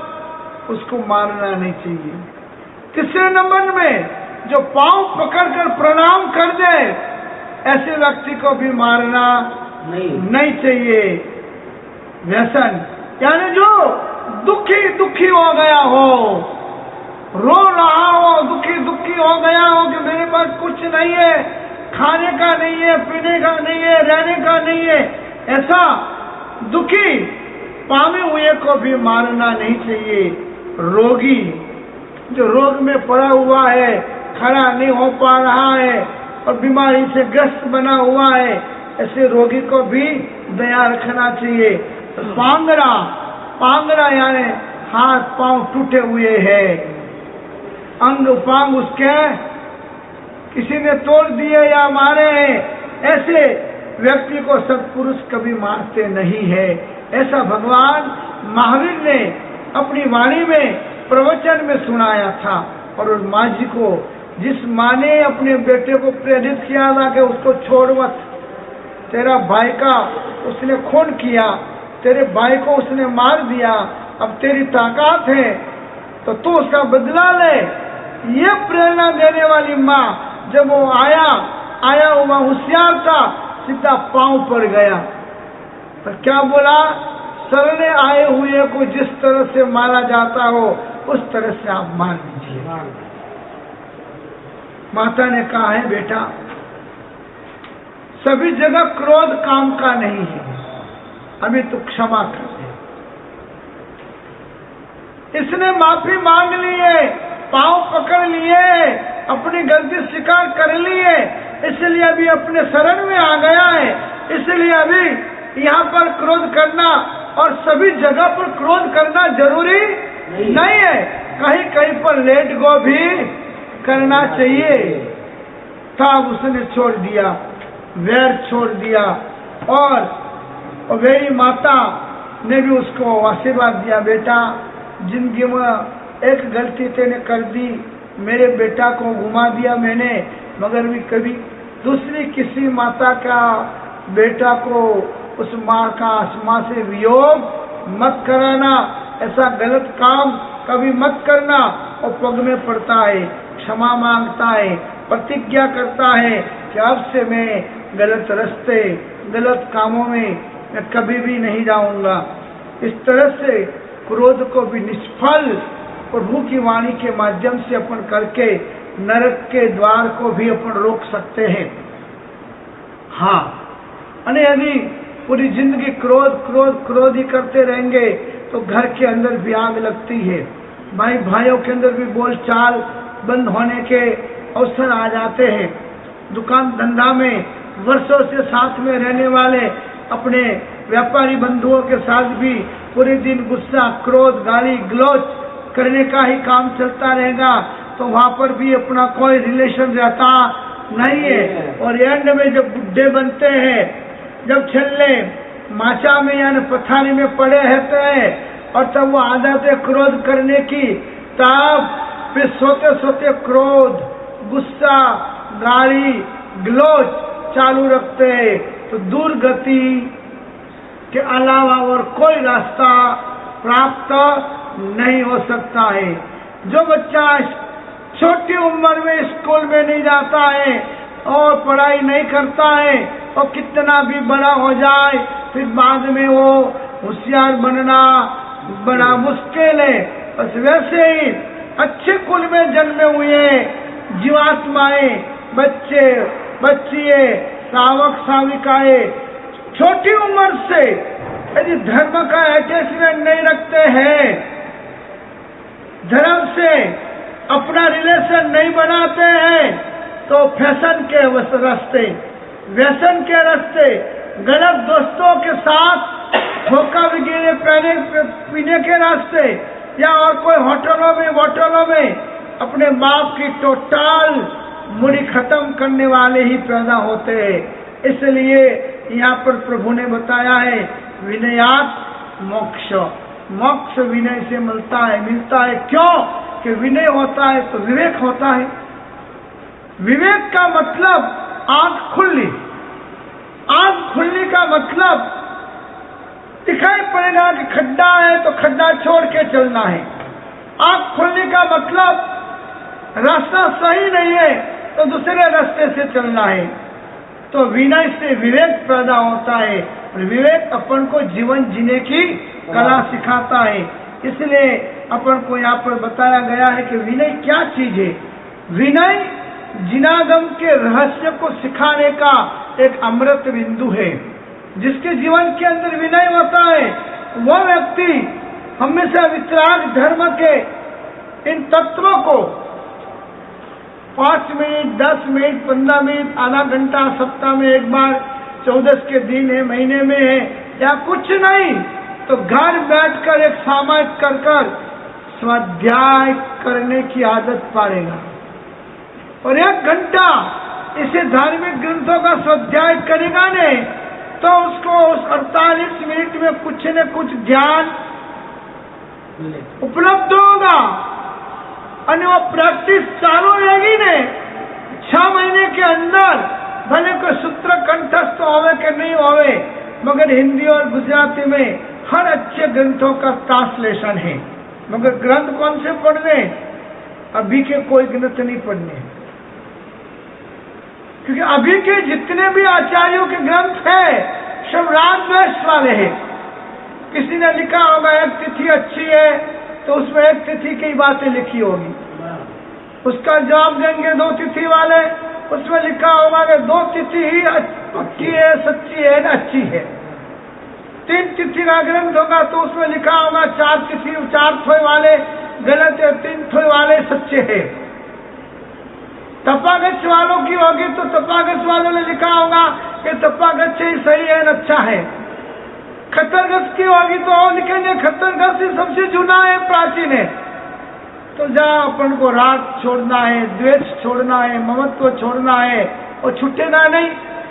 उसको मारना नहीं चाहिए। तीसरे नंबर में जो पांव पकड़कर प्रणाम कर दे ऐसे व्यक्ति को भी मारना नहीं चाहिए। व्यसन यानी जो दुखी हो गया हो, रो रहा हो, दुखी हो गया हो कि मेरे पास कुछ नहीं है, खाने का नहीं है, पीने का नहीं है, रहने का नहीं है, ऐसा दुखी पावे हुए को भी मारना नहीं चाहिए। रोगी जो रोग में पड़ा हुआ है, खड़ा नहीं हो पा रहा है और बीमारी से ग्रस्त बना हुआ है, ऐसे रोगी को भी दया रखना चाहिए। पांगरा यानी हाथ पांव टूटे हुए हैं, अंग उपांग उसके किसी ने तोड़ दिए या मारे हैं, ऐसे व्यक्ति को सत्पुरुष कभी मारते नहीं है। ऐसा भगवान महावीर ने अपनी वाणी में प्रवचन में सुनाया था। और उस माँ जी को, जिस माँ ने अपने बेटे को प्रेरित किया था कि उसको छोड़ मत, तेरा भाई का उसने खून किया, तेरे भाई को उसने मार दिया, अब तेरी ताकत है तो तू उसका बदला ले, ये प्रेरणा देने वाली माँ जब वो आया हुआ होशियार था, सीधा पांव पड़ गया। तो क्या बोला? शरण आए हुए को जिस तरह से मारा जाता हो उस तरह से आप मार दीजिए। माता ने कहा है, बेटा सभी जगह क्रोध काम का नहीं है, अभी तो क्षमा कर दे। इसने माफी मांग ली है, पांव पकड़ लिए, अपनी गलती स्वीकार कर ली है, इसलिए अभी अपने शरण में आ गया है। इसलिए अभी यहाँ पर क्रोध करना और सभी जगह पर क्रोध करना जरूरी नहीं है, कहीं कहीं पर लेट गो भी करना चाहिए। तब उसने छोड़ दिया, वैर छोड़ दिया और मेरी माता ने भी उसको आशीर्वाद दिया, बेटा जिंदगी में एक गलती तेने कर दी, मेरे बेटा को घुमा दिया मैंने, मगर भी कभी दूसरी किसी माता का बेटा को उस माँ का आसमां से वियोग मत कराना, ऐसा गलत काम कभी मत करना। और पग में पड़ता है, क्षमा मांगता है, प्रतिज्ञा करता है कि अब से मैं गलत रास्ते, गलत कामों में मैं कभी भी नहीं जाऊंगा। इस तरह से क्रोध को भी निष्फल प्रभु की वाणी के माध्यम से अपन करके नरक के द्वार को भी अपन रोक सकते हैं। हाँ, अने यदि पूरी जिंदगी क्रोध ही करते रहेंगे तो घर के अंदर भी आग लगती है, भाइयों के अंदर भी बोलचाल बंद होने के अवसर आ जाते हैं। दुकान धंधा में वर्षों से साथ में रहने वाले अपने व्यापारी बंधुओं के साथ भी पूरे दिन गुस्सा, क्रोध, गाली गलौज करने का ही काम चलता रहेगा, तो वहाँ पर भी अपना कोई रिलेशन रहता नहीं है। और एंड में जब बुढ़े बनते हैं, जब छल्ले माचा में यानी पथारी में पड़े रहते हैं और तब वो आदत है क्रोध करने की, तब फिर सोते सोते क्रोध, गुस्सा, गाली गलौज चालू रखते हैं, तो दुर्गति के अलावा और कोई रास्ता प्राप्त नहीं हो सकता है। जो बच्चा छोटी उम्र में स्कूल में नहीं जाता है और पढ़ाई नहीं करता है और कितना भी बड़ा हो जाए फिर बाद में वो होशियार बनना बड़ा मुश्किल है। बस वैसे ही अच्छे कुल में जन्मे हुए जीवात्माएं, बच्चे बच्चिए, सावक साविकाएं छोटी उम्र से यदि धर्म का अटैचमेंट नहीं रखते हैं, धर्म से अपना रिलेशन नहीं बनाते हैं, तो फैशन के रास्ते, व्यसन के रास्ते, गलत दोस्तों के साथ धोखा वगैरह पीने के रास्ते या और कोई होटलों में अपने बाप की टोटल मुड़ी खत्म करने वाले ही पैदा होते हैं। इसलिए यहाँ पर प्रभु ने बताया है विनयात मोक्ष, मोक्ष विनय से मिलता है। क्यों कि विनय होता है तो विवेक होता है। विवेक का मतलब आंख खुलनी, आंख खुलने का मतलब दिखाई पड़ेगा कि खड्डा है तो खड्डा छोड़ के चलना है। आंख खुलने का मतलब रास्ता सही नहीं है तो दूसरे रास्ते से चलना है। तो विनय से विवेक पैदा होता है और विवेक अपन को जीवन जीने की कला सिखाता है। इसलिए अपन को यहाँ पर बताया गया है कि विनय क्या चीज है। विनय जिनागम के रहस्य को सिखाने का एक अमृत बिंदु है। जिसके जीवन के अंदर विनय होता है वह व्यक्ति हमेशा वितराग धर्म के इन तत्वों को 5 मिनट, 10 मिनट, 15 मिनट, आधा घंटा, सप्ताह में एक बार, 14 के दिन है, महीने में है या कुछ नहीं तो घर बैठकर एक सामायिक कर स्वाध्याय करने की आदत पालेगा और 1 घंटा इसे धार्मिक ग्रंथों का स्वाध्याय करेगा नहीं तो उसको उस 48 मिनट में कुछ न कुछ ज्ञान उपलब्ध होगा और वो प्रैक्टिस चालू रहेगी ने 6 महीने के अंदर भले कोई सूत्र कंठस्थ होवे कि नहीं होवे, मगर हिंदी और गुजराती में हर अच्छे ग्रंथों का ट्रांसलेशन है। मगर ग्रंथ कौन से पढ़ने? अभी के कोई ग्रंथ नहीं पढ़ने, क्योंकि अभी के जितने भी आचार्यों के ग्रंथ हैं सब रागद्वेष वाले हैं। किसी ने लिखा होगा एक तिथि अच्छी है तो उसमें एक तिथि की बातें लिखी होगी, उसका जवाब देंगे 2 तिथि वाले, उसमें लिखा होगा कि 2 तिथि ही पक्की है, सच्ची है, अच्छी है। 3 तिथि का ग्रंथ होगा तो उसमें लिखा होगा 4 तिथि 4 थोए वाले गलत है, 3 थोए वाले सच्चे हैं। तपागच्छ वालों की होगी तो तपागच्छ वालों ने लिखा होगा कि तपागच्छ ही सही है, अच्छा है। खतरगच्छ की होगी तो और लिखेंगे खतरगच्छ ही सबसे जुना है, प्राचीन है। तो जहाँ अपन को राग छोड़ना है, द्वेष छोड़ना है, ममत्व छोड़ना है और छूटेगा नहीं,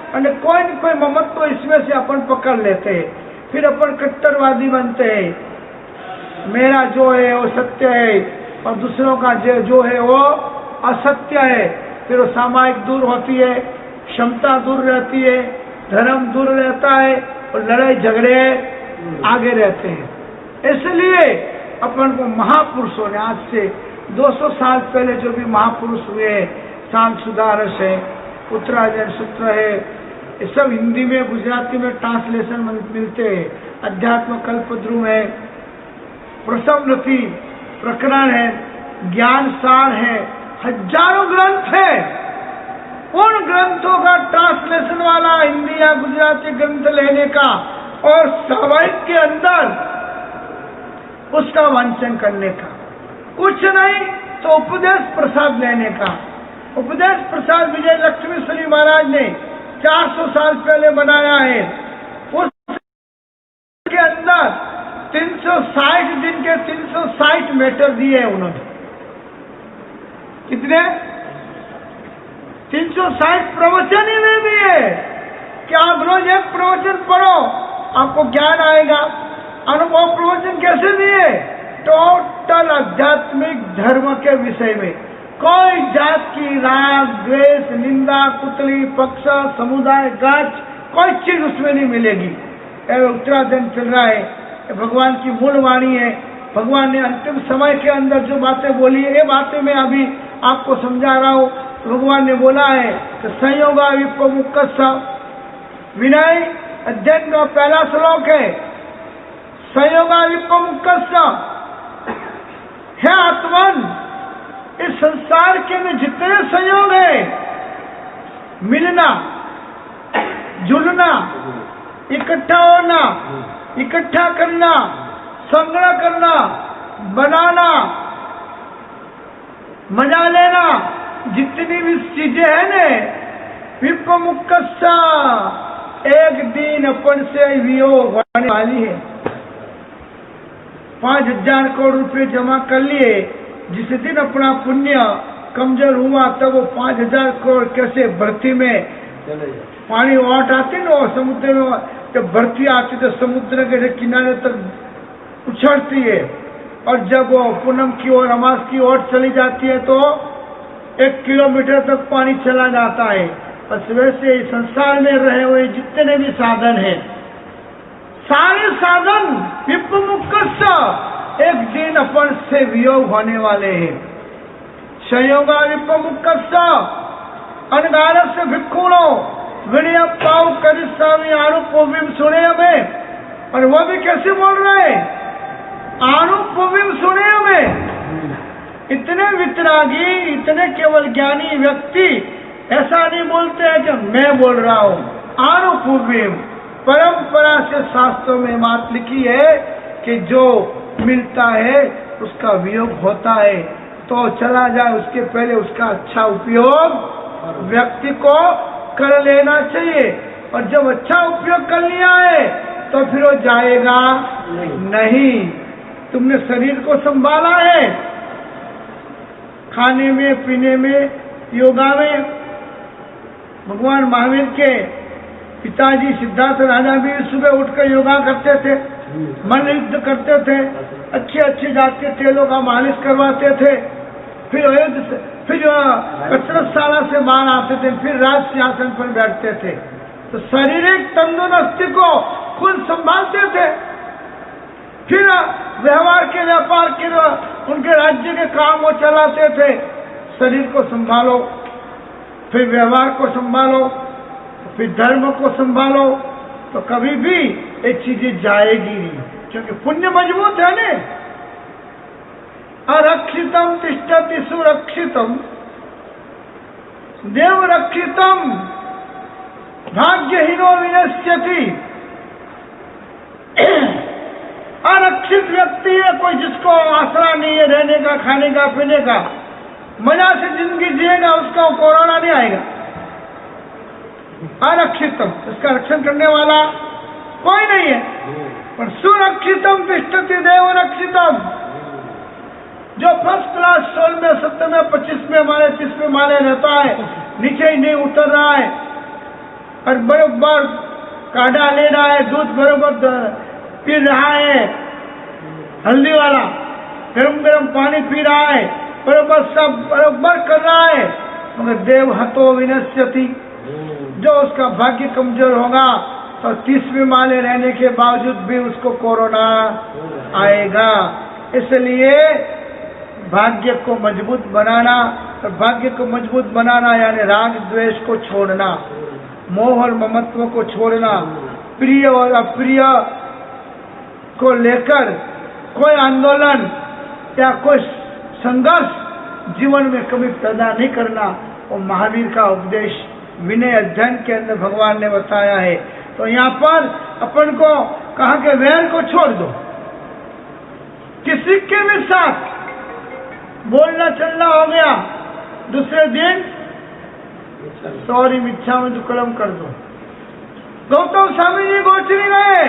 और कोई न कोई ममत्व इसमें से अपन पकड़ लेते हैं, फिर अपन कट्टरवादी बनते हैं। मेरा जो है वो सत्य है और दूसरों का जो है वो असत्य है। फिर वो सामायिक दूर होती है, क्षमता दूर रहती है, धर्म दूर रहता है और लड़ाई झगड़े आगे रहते हैं। इसलिए अपन को महापुरुषों ने आज से 200 साल पहले जो भी महापुरुष हुए, शांत सुधारस है, उत्तरायण सूत्र है, ये सब हिंदी में गुजराती में ट्रांसलेशन मिलते हैं। अध्यात्म कल्पद्रु है, प्रसवनति प्रकरण है, ज्ञान सार है, हजारों ग्रंथ है। उन ग्रंथों का ट्रांसलेशन वाला हिंदी या गुजराती ग्रंथ लेने का और सामायिक के अंदर उसका वांचन करने का, कुछ नहीं तो उपदेश प्रसाद लेने का। उपदेश प्रसाद विजय लक्ष्मीश्वरी महाराज ने 400 साल पहले बनाया है। उसके अंदर 360 दिन के 360 मैटर दिए हैं उन्होंने। कितने? 360 प्रवचन ही में भी है कि आप रोज एक प्रवचन पढ़ो, आपको ज्ञान आएगा। अनुभव प्रवचन कैसे दिए? टोटल आध्यात्मिक धर्म के विषय में, कोई जात की राग द्वेष निंदा कुतली पक्ष समुदाय गाच कोई चीज उसमें नहीं मिलेगी। उत्तरायण चल रहा है, भगवान की मूल वाणी है। भगवान ने अंतिम समय के अंदर जो बातें बोली है, ये बातें मैं अभी आपको समझा रहा हूं। भगवान ने बोला है कि संयोगा विप्रमुख विनय अध्ययन का पहला श्लोक है, संयोगा विप्रमुख है आत्मन। इस संसार के में जितने संयोग है, मिलना, जुलना, इकट्ठा होना, इकट्ठा करना, संग्रह करना, बनाना, मजा लेना, जितनी भी चीजें हैं ने विप्रमुख एक दिन अपन से वियोग होने वाली है। 5,000 करोड़ रुपए जमा कर लिए, जिस दिन अपना पुण्य कमजोर हुआ तब वो 5,000 करोड़ कैसे भर्ती में पानी वाट आती ना, समुद्र में जब भर्ती आती तो समुद्र के किनारे तक उछलती है, और जब वो पूनम की ओर अमास की ओर चली जाती है तो 1 किलोमीटर तक पानी चला जाता है। बस वैसे ही संसार में रहे हुए जितने भी साधन हैं, सारे साधन विप्रमुख एक दिन अपन से वियोग होने वाले हैं। संयोगा विप्रमुख अनगार से भिक्षुणो विनय पाव करिष्यामि आनुपूर्विम सुने हमें। और वह भी कैसे बोल रहे हैं, आनुपूर्विम सुने हमें। इतने वितरागी, इतने केवल ज्ञानी व्यक्ति ऐसा नहीं बोलते हैं कि मैं बोल रहा हूं। आनुपूर्विम परंपरा से शास्त्रों में बात लिखी है कि जो मिलता है उसका वियोग होता है, तो चला जाए उसके पहले उसका अच्छा उपयोग व्यक्ति को कर लेना चाहिए। और जब अच्छा उपयोग कर लिया है तो फिर वो जाएगा नहीं। तुमने शरीर को संभाला है, खाने में, पीने में, योगा में। भगवान महावीर के पिताजी सिद्धार्थ राजा भी सुबह उठकर योगा करते थे, मन युद्ध करते थे, अच्छे अच्छे जाके तेलों का मालिश करवाते थे, फिर कसरतशाला से बाहर आते थे, फिर राज सिंहासन पर बैठते थे। तो शारीरिक तंदुरुस्ती को खुद संभालते थे। फिर व्यवहार के, व्यापार के, उनके राज्य के काम वो चलाते थे। शरीर को संभालो, फिर व्यवहार को संभालो, फिर धर्म को संभालो, तो कभी भी ये चीजें जाएगी नहीं, क्योंकि पुण्य मजबूत है ने। अरक्षितम तिष्ठति सुरक्षितम देव रक्षितम भाग्यहीनो विनश्यति। अरक्षित व्यक्ति है कोई जिसको आसरा नहीं है रहने का, खाने का, पीने का, मजा से जिंदगी जिएगा, उसका कोरोना नहीं आएगा। अरक्षितम, इसका रक्षण करने वाला कोई नहीं है। पर सुरक्षितम तिष्ठति देव रक्षितम, जो फर्स्ट क्लास 16वें, 17वें, 25वें माले, 30वें माले रहता है, नीचे ही नहीं उतर रहा है, और बरोबर काढ़ा ले रहा है, दूध बरोबर पी रहा है, हल्दी वाला गरम गरम पानी पी रहा है, बरोबर सब बरोबर कर रहा है, मगर देव हतो विनश्यति। जो उसका भाग्य कमजोर होगा तो 30वें माले रहने के बावजूद भी उसको कोरोना आएगा। इसलिए भाग्य को मजबूत बनाना, और भाग्य को मजबूत बनाना यानी राग द्वेष को छोड़ना, मोह और ममत्व को छोड़ना, प्रिय और अप्रिय को लेकर कोई आंदोलन या कोई संघर्ष जीवन में कभी पैदा नहीं करना। वो महावीर का उपदेश विनय अध्ययन के अंदर भगवान ने बताया है। तो यहाँ पर अपन को कहा कि वैर को छोड़ दो, किसी के भी साथ बोलना चलना हो गया, दूसरे दिन सॉरी मिथ्या में दुक्कड़म कर दो। गौतम स्वामी जी गोचरी गए,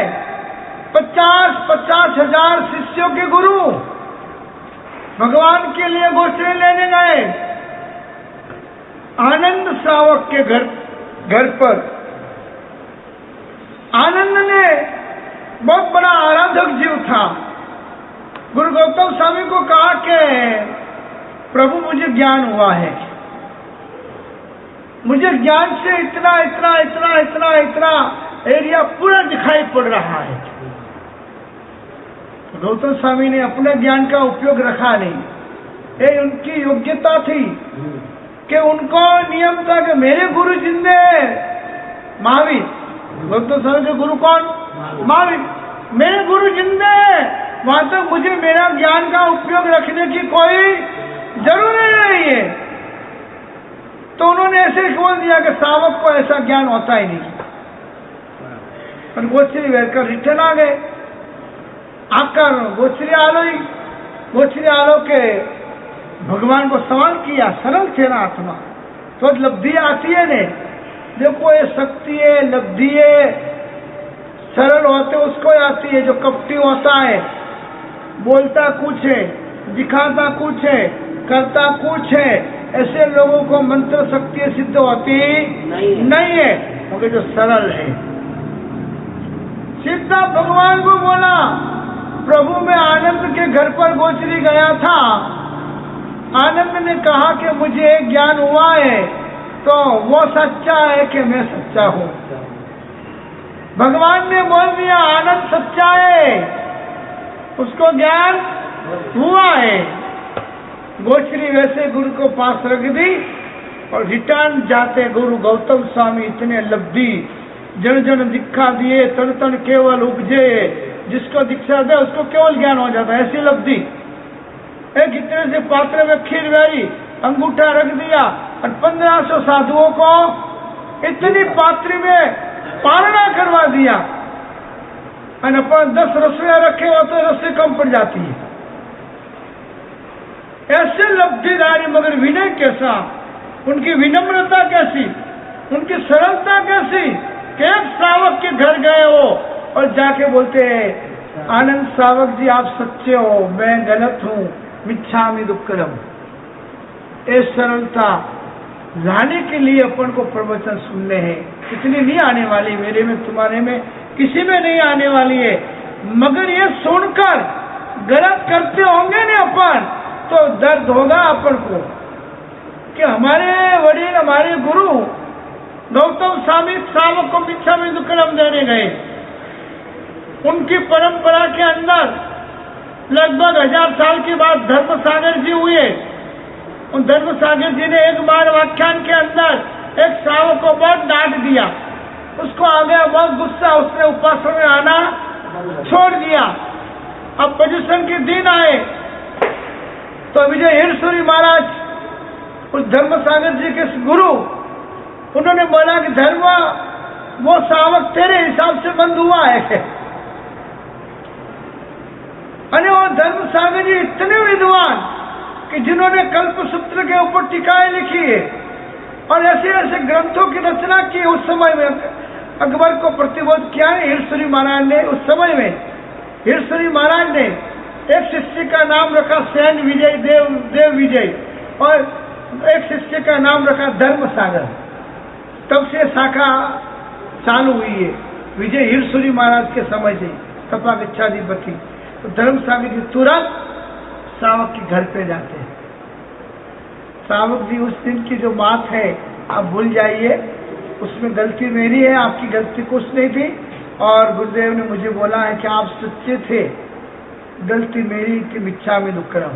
50 हजार शिष्यों के गुरु भगवान के लिए गोचरी लेने गए। आनंद श्रावक के घर पर आनंद ने बहुत बड़ा आराधक जीव था। गुरु गौतम स्वामी को कहा कि प्रभु मुझे ज्ञान हुआ है, मुझे ज्ञान से इतना इतना इतना इतना इतना एरिया पूरा दिखाई पड़ रहा है। गौतम स्वामी ने अपने ज्ञान का उपयोग रखा नहीं, ये उनकी योग्यता थी कि उनको नियम था कि मेरे गुरु जिंदे महावीर, गौतम स्वामी के गुरु कौन? महावीर। मेरे गुरु जिंदे, वहां तक मुझे मेरा ज्ञान का उपयोग रखने की कोई जरूरत नहीं है। तो उन्होंने ऐसे बोल दिया कि सावक को ऐसा ज्ञान होता ही नहीं। पर गोश्री बैठकर रिटर्न आ गए, आकर गोश्री आलो के भगवान को सवाल किया, सरल थे ना आत्मा, तो लब्धि आती है ने, देखो ये शक्ति है, लब्धि है, सरल होते उसको आती है। जो कपटी होता है, बोलता कुछ है, दिखाता कुछ है, करता कुछ है, ऐसे लोगों को मंत्र शक्ति सिद्ध होती नहीं है, क्योंकि जो सरल है। सीधा भगवान को बोला, प्रभु मैं आनंद के घर पर गोचरी गया था, आनंद ने कहा कि मुझे ज्ञान हुआ है, तो वो सच्चा है कि मैं सच्चा हूँ? भगवान ने बोल दिया आनंद सच्चा है, उसको ज्ञान हुआ है। गोश्री वैसे गुरु को पास रख दी और रिटर्न जाते गुरु गौतम स्वामी इतने लब्धि जन जन दिखा दिए, तन तन केवल उपजे, जिसको दीक्षा दे उसको केवल ज्ञान हो जाता है, ऐसी लब्धि। एक इतने से पात्र में खीर बैरी, अंगूठा रख दिया और 1500 साधुओं को इतनी पात्री में पालना करवा दिया। और अपन 10 रसोईया रखे हो तो रसोई कम पड़ जाती है। ऐसे लब्धिदारी, मगर विनय कैसा, उनकी विनम्रता कैसी, उनकी सरलता कैसी कि एक श्रावक के घर गए हो और जाके बोलते हैं आनंद श्रावक जी आप सच्चे हो, मैं गलत हूं, मिच्छामि दुक्कड़म। ये सरलता लाने के लिए अपन को प्रवचन सुनने हैं। इतनी नहीं आने वाली, मेरे में तुम्हारे में किसी में नहीं आने वाली है, मगर ये सुनकर गलत करते होंगे ना अपन, तो दर्द होगा अपन को कि हमारे वडील, हमारे गुरु गौतम स्वामी श्रावक को मिच्छामि दुक्कड़म देने गए। उनकी परंपरा के अंदर लगभग 1000 साल के बाद धर्म सागर जी हुए। उन धर्म सागर जी ने एक बार व्याख्यान के अंदर एक श्रावक को बहुत डांट दिया, उसको आ गया बहुत गुस्सा, उसने उपासना में आना छोड़ दिया। अब प्रदूषण के दिन आए तो विजय हिरसुरी महाराज उस धर्म सागर जी के गुरु, उन्होंने बोला कि धर्म वो श्रावक तेरे हिसाब से बंद हुआ है। अरे वो धर्म सागर जी इतने विद्वान कि जिन्होंने कल्प सूत्र के ऊपर टीकाएं लिखी है और ऐसे ऐसे ग्रंथों की रचना की। उस समय में अकबर को प्रतिबोध किया है हिरसुरी महाराज ने। उस समय में हिरसुरी महाराज ने एक शिष्य का नाम रखा सैन विजय, देव विजय, और एक शिष्य का नाम रखा धर्म सागर। तब से शाखा चालू हुई है विजय हिरसुरी महाराज के समय से, तपागिच्छाधिपति। तो धर्म सागर जी तुरंत श्रावक के घर पे जाते हैं। श्रावक जी उस दिन की जो बात है आप भूल जाइए, उसमें गलती मेरी है, आपकी गलती कुछ नहीं थी। और गुरुदेव ने मुझे बोला है कि आप सच्चे थे, गलती मेरी कि मिच्छामि दुक्कड़म।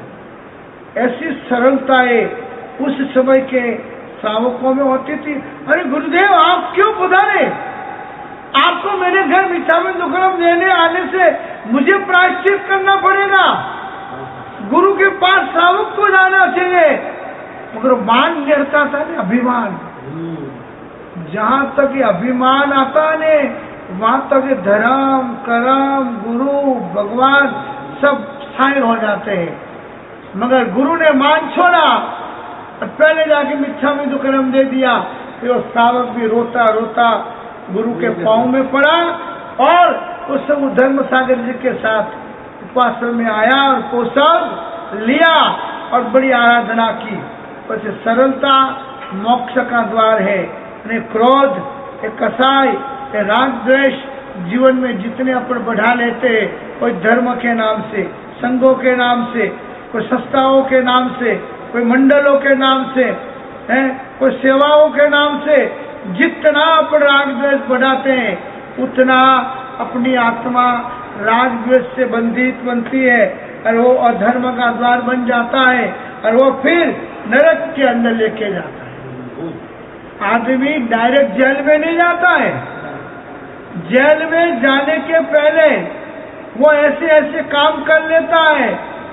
ऐसी सरलताएं उस समय के श्रावकों में होती थी। अरे गुरुदेव आप क्यों पधारे, आपको मेरे घर मिच्छामि दुक्कड़म देने आने से मुझे प्रायश्चित करना पड़ेगा, गुरु के पास श्रावक को जाना चाहिए। मगर मान गिरता था ना, अभिमान। जहां तक ये अभिमान आता ने, वहां तक ये धर्म, कर्म, गुरु, भगवान सब साइन हो जाते हैं। मगर गुरु ने मान छोड़ा और पहले जाके मिच्छामि दुक्कड़म दे दिया, फिर वो श्रावक भी रोता रोता गुरु के पांव में पड़ा और उस समय धर्म सागर जी के साथ उपासना में आया और प्रसाद लिया और बड़ी आराधना की। वैसे सरलता मोक्ष का द्वार है। क्रोध, कसाई, राग द्वेष जीवन में जितने अपन बढ़ा लेते, कोई धर्म के नाम से, संघों के नाम से, कोई संस्थाओं के नाम से, कोई मंडलों के नाम से, कोई सेवाओं के नाम से, जितना अपन राग द्वेष बढ़ाते हैं उतना अपनी आत्मा राग द्वेष से बंधित बनती है और वो अधर्म का द्वार बन जाता है। और वो फिर नरक के अंदर लेके जाता है। आदमी डायरेक्ट जेल में नहीं जाता है, जेल में जाने के पहले वो ऐसे ऐसे काम कर लेता है,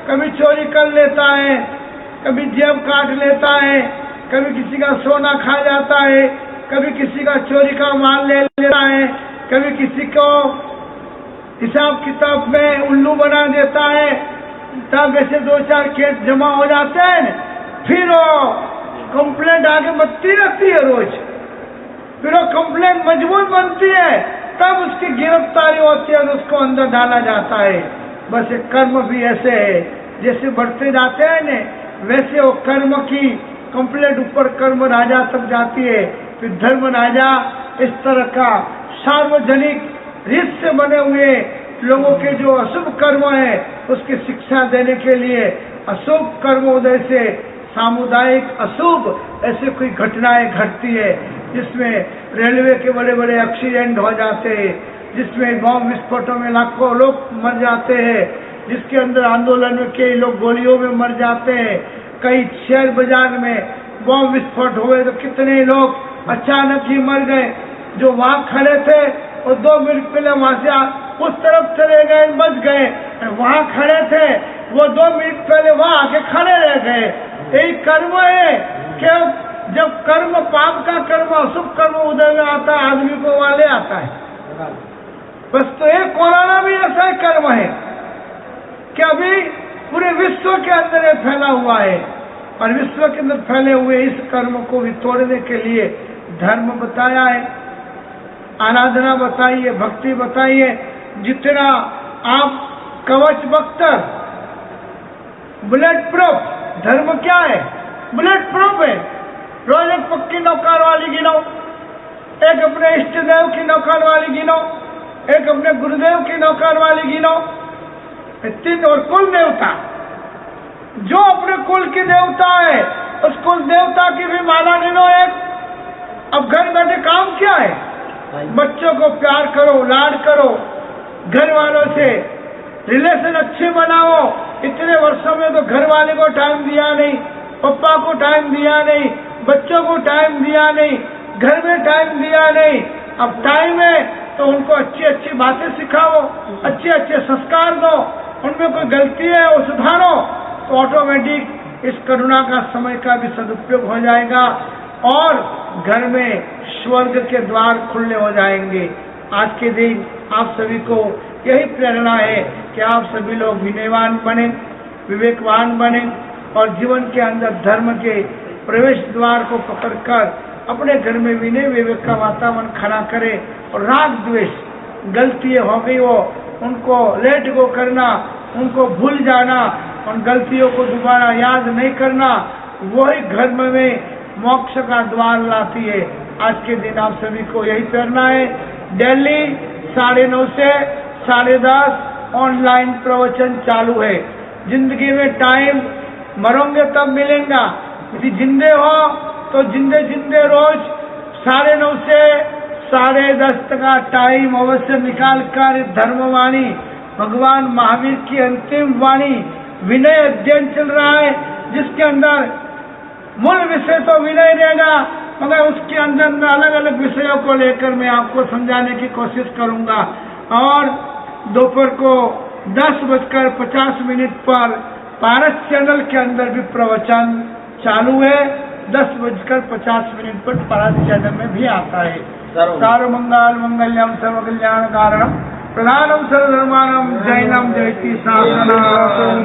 कभी चोरी कर लेता है, कभी जेब काट लेता है, कभी किसी का सोना खा जाता है, कभी किसी का चोरी का माल ले लेता है, कभी किसी को हिसाब किताब में उल्लू बना देता है। तब ऐसे 2-4 केस जमा हो जाते हैं, फिर वो कंप्लेंट आगे बढ़ती रहती है रोज, फिर वो कंप्लेंट मजबूत बनती है, तब उसकी गिरफ्तारी होती है और उसको अंदर डाला जाता है। बस एक कर्म भी ऐसे है, जैसे बढ़ते जाते हैं न वैसे वो कर्म की कंप्लेंट ऊपर कर्म राजा तक जाती है, फिर धर्म राजा इस तरह का सार्वजनिक रीत से बने हुए लोगों के जो अशुभ कर्म है उसकी शिक्षा देने के लिए अशुभ कर्म उदय से सामुदायिक अशुभ ऐसे कोई घटनाएं घटती है, जिसमें रेलवे के बड़े बड़े एक्सीडेंट हो जाते हैं, जिसमें बम विस्फोटों में लाखों लोग मर जाते हैं, जिसके अंदर आंदोलन में कई लोग गोलियों में मर जाते हैं, कई शेयर बाजार में बम विस्फोट हुए तो कितने लोग अचानक ही मर गए। जो वहां खड़े थे और 2 मिनट पहले वहां से उस तरफ चले गए, बच गए, वहां खड़े थे वो 2 मिनट पहले वहां आके खड़े रह गए। यही कर्म है कि जब कर्म पाप का कर्म अशुभ कर्म उदय में आता है आदमी को वाले आता है। बस तो ये कोरोना भी ऐसा ही कर्म है कि अभी पूरे विश्व के अंदर ये फैला हुआ है, और विश्व के अंदर फैले हुए इस कर्म को भी तोड़ने के लिए धर्म बताया है, आराधना बताई है, भक्ति बताई है। जितना आप कवच बख्तर बुलेट प्रूफ, धर्म क्या है? बुलेट प्रूफ है। रोज एक पक्की नौकार वाली गिनो, एक अपने इष्ट देव की नौकार वाली गिनो, एक अपने गुरुदेव की नौकार वाली गिनो, 3 और कुल देवता, जो अपने कुल की देवता है उस कुल देवता की भी माला गिनो एक। अब घर बैठे काम क्या है? बच्चों को प्यार करो, लाड करो, घर वालों से रिलेशन अच्छे बनाओ। इतने वर्षों में तो घर वाले को टाइम दिया नहीं, पप्पा को टाइम दिया नहीं, बच्चों को टाइम दिया नहीं, घर में टाइम दिया नहीं। अब टाइम है तो उनको अच्छी अच्छी बातें सिखाओ, अच्छे अच्छे संस्कार दो, उनमें कोई गलती है वो सुधारो, तो ऑटोमेटिक इस करुणा का समय का भी सदुपयोग हो जाएगा और घर में स्वर्ग के द्वार खुलने हो जाएंगे। आज के दिन आप सभी को यही प्रेरणा है कि आप सभी लोग विनयवान बने, विवेकवान बने और जीवन के अंदर धर्म के प्रवेश द्वार को पकड़कर अपने घर में विनय विवेक का वातावरण खड़ा करें और राग द्वेष गलती हो गई हो उनको लेट गो करना, उनको भूल जाना, उन गलतियों को दोबारा याद नहीं करना, वही घर में मोक्ष का द्वार लाती है। आज के दिन आप सभी को यही करना है। दिल्ली 9:30 से 10:30 ऑनलाइन प्रवचन चालू है। जिंदगी में टाइम मरोगे तब मिलेगा, यदि जिंदे हो तो जिंदे जिंदे रोज 9:30 से 10:30 का टाइम अवश्य निकाल कर धर्मवाणी भगवान महावीर की अंतिम वाणी विनय अध्ययन चल रहा है, जिसके अंदर मूल विषय तो विनय रहेगा, मगर उसके अंदर अलग अलग विषयों को लेकर मैं आपको समझाने की कोशिश करूंगा। और दोपहर को 10:50 पर पारस चैनल के अंदर भी प्रवचन चालू है। 10:50 पर पारस चैनल में भी आता है। सर्वमंगल मंगल्यम सर्वकल्याण कारणम प्रधानम सर्वधर्माणम जैनम जयति शासनम।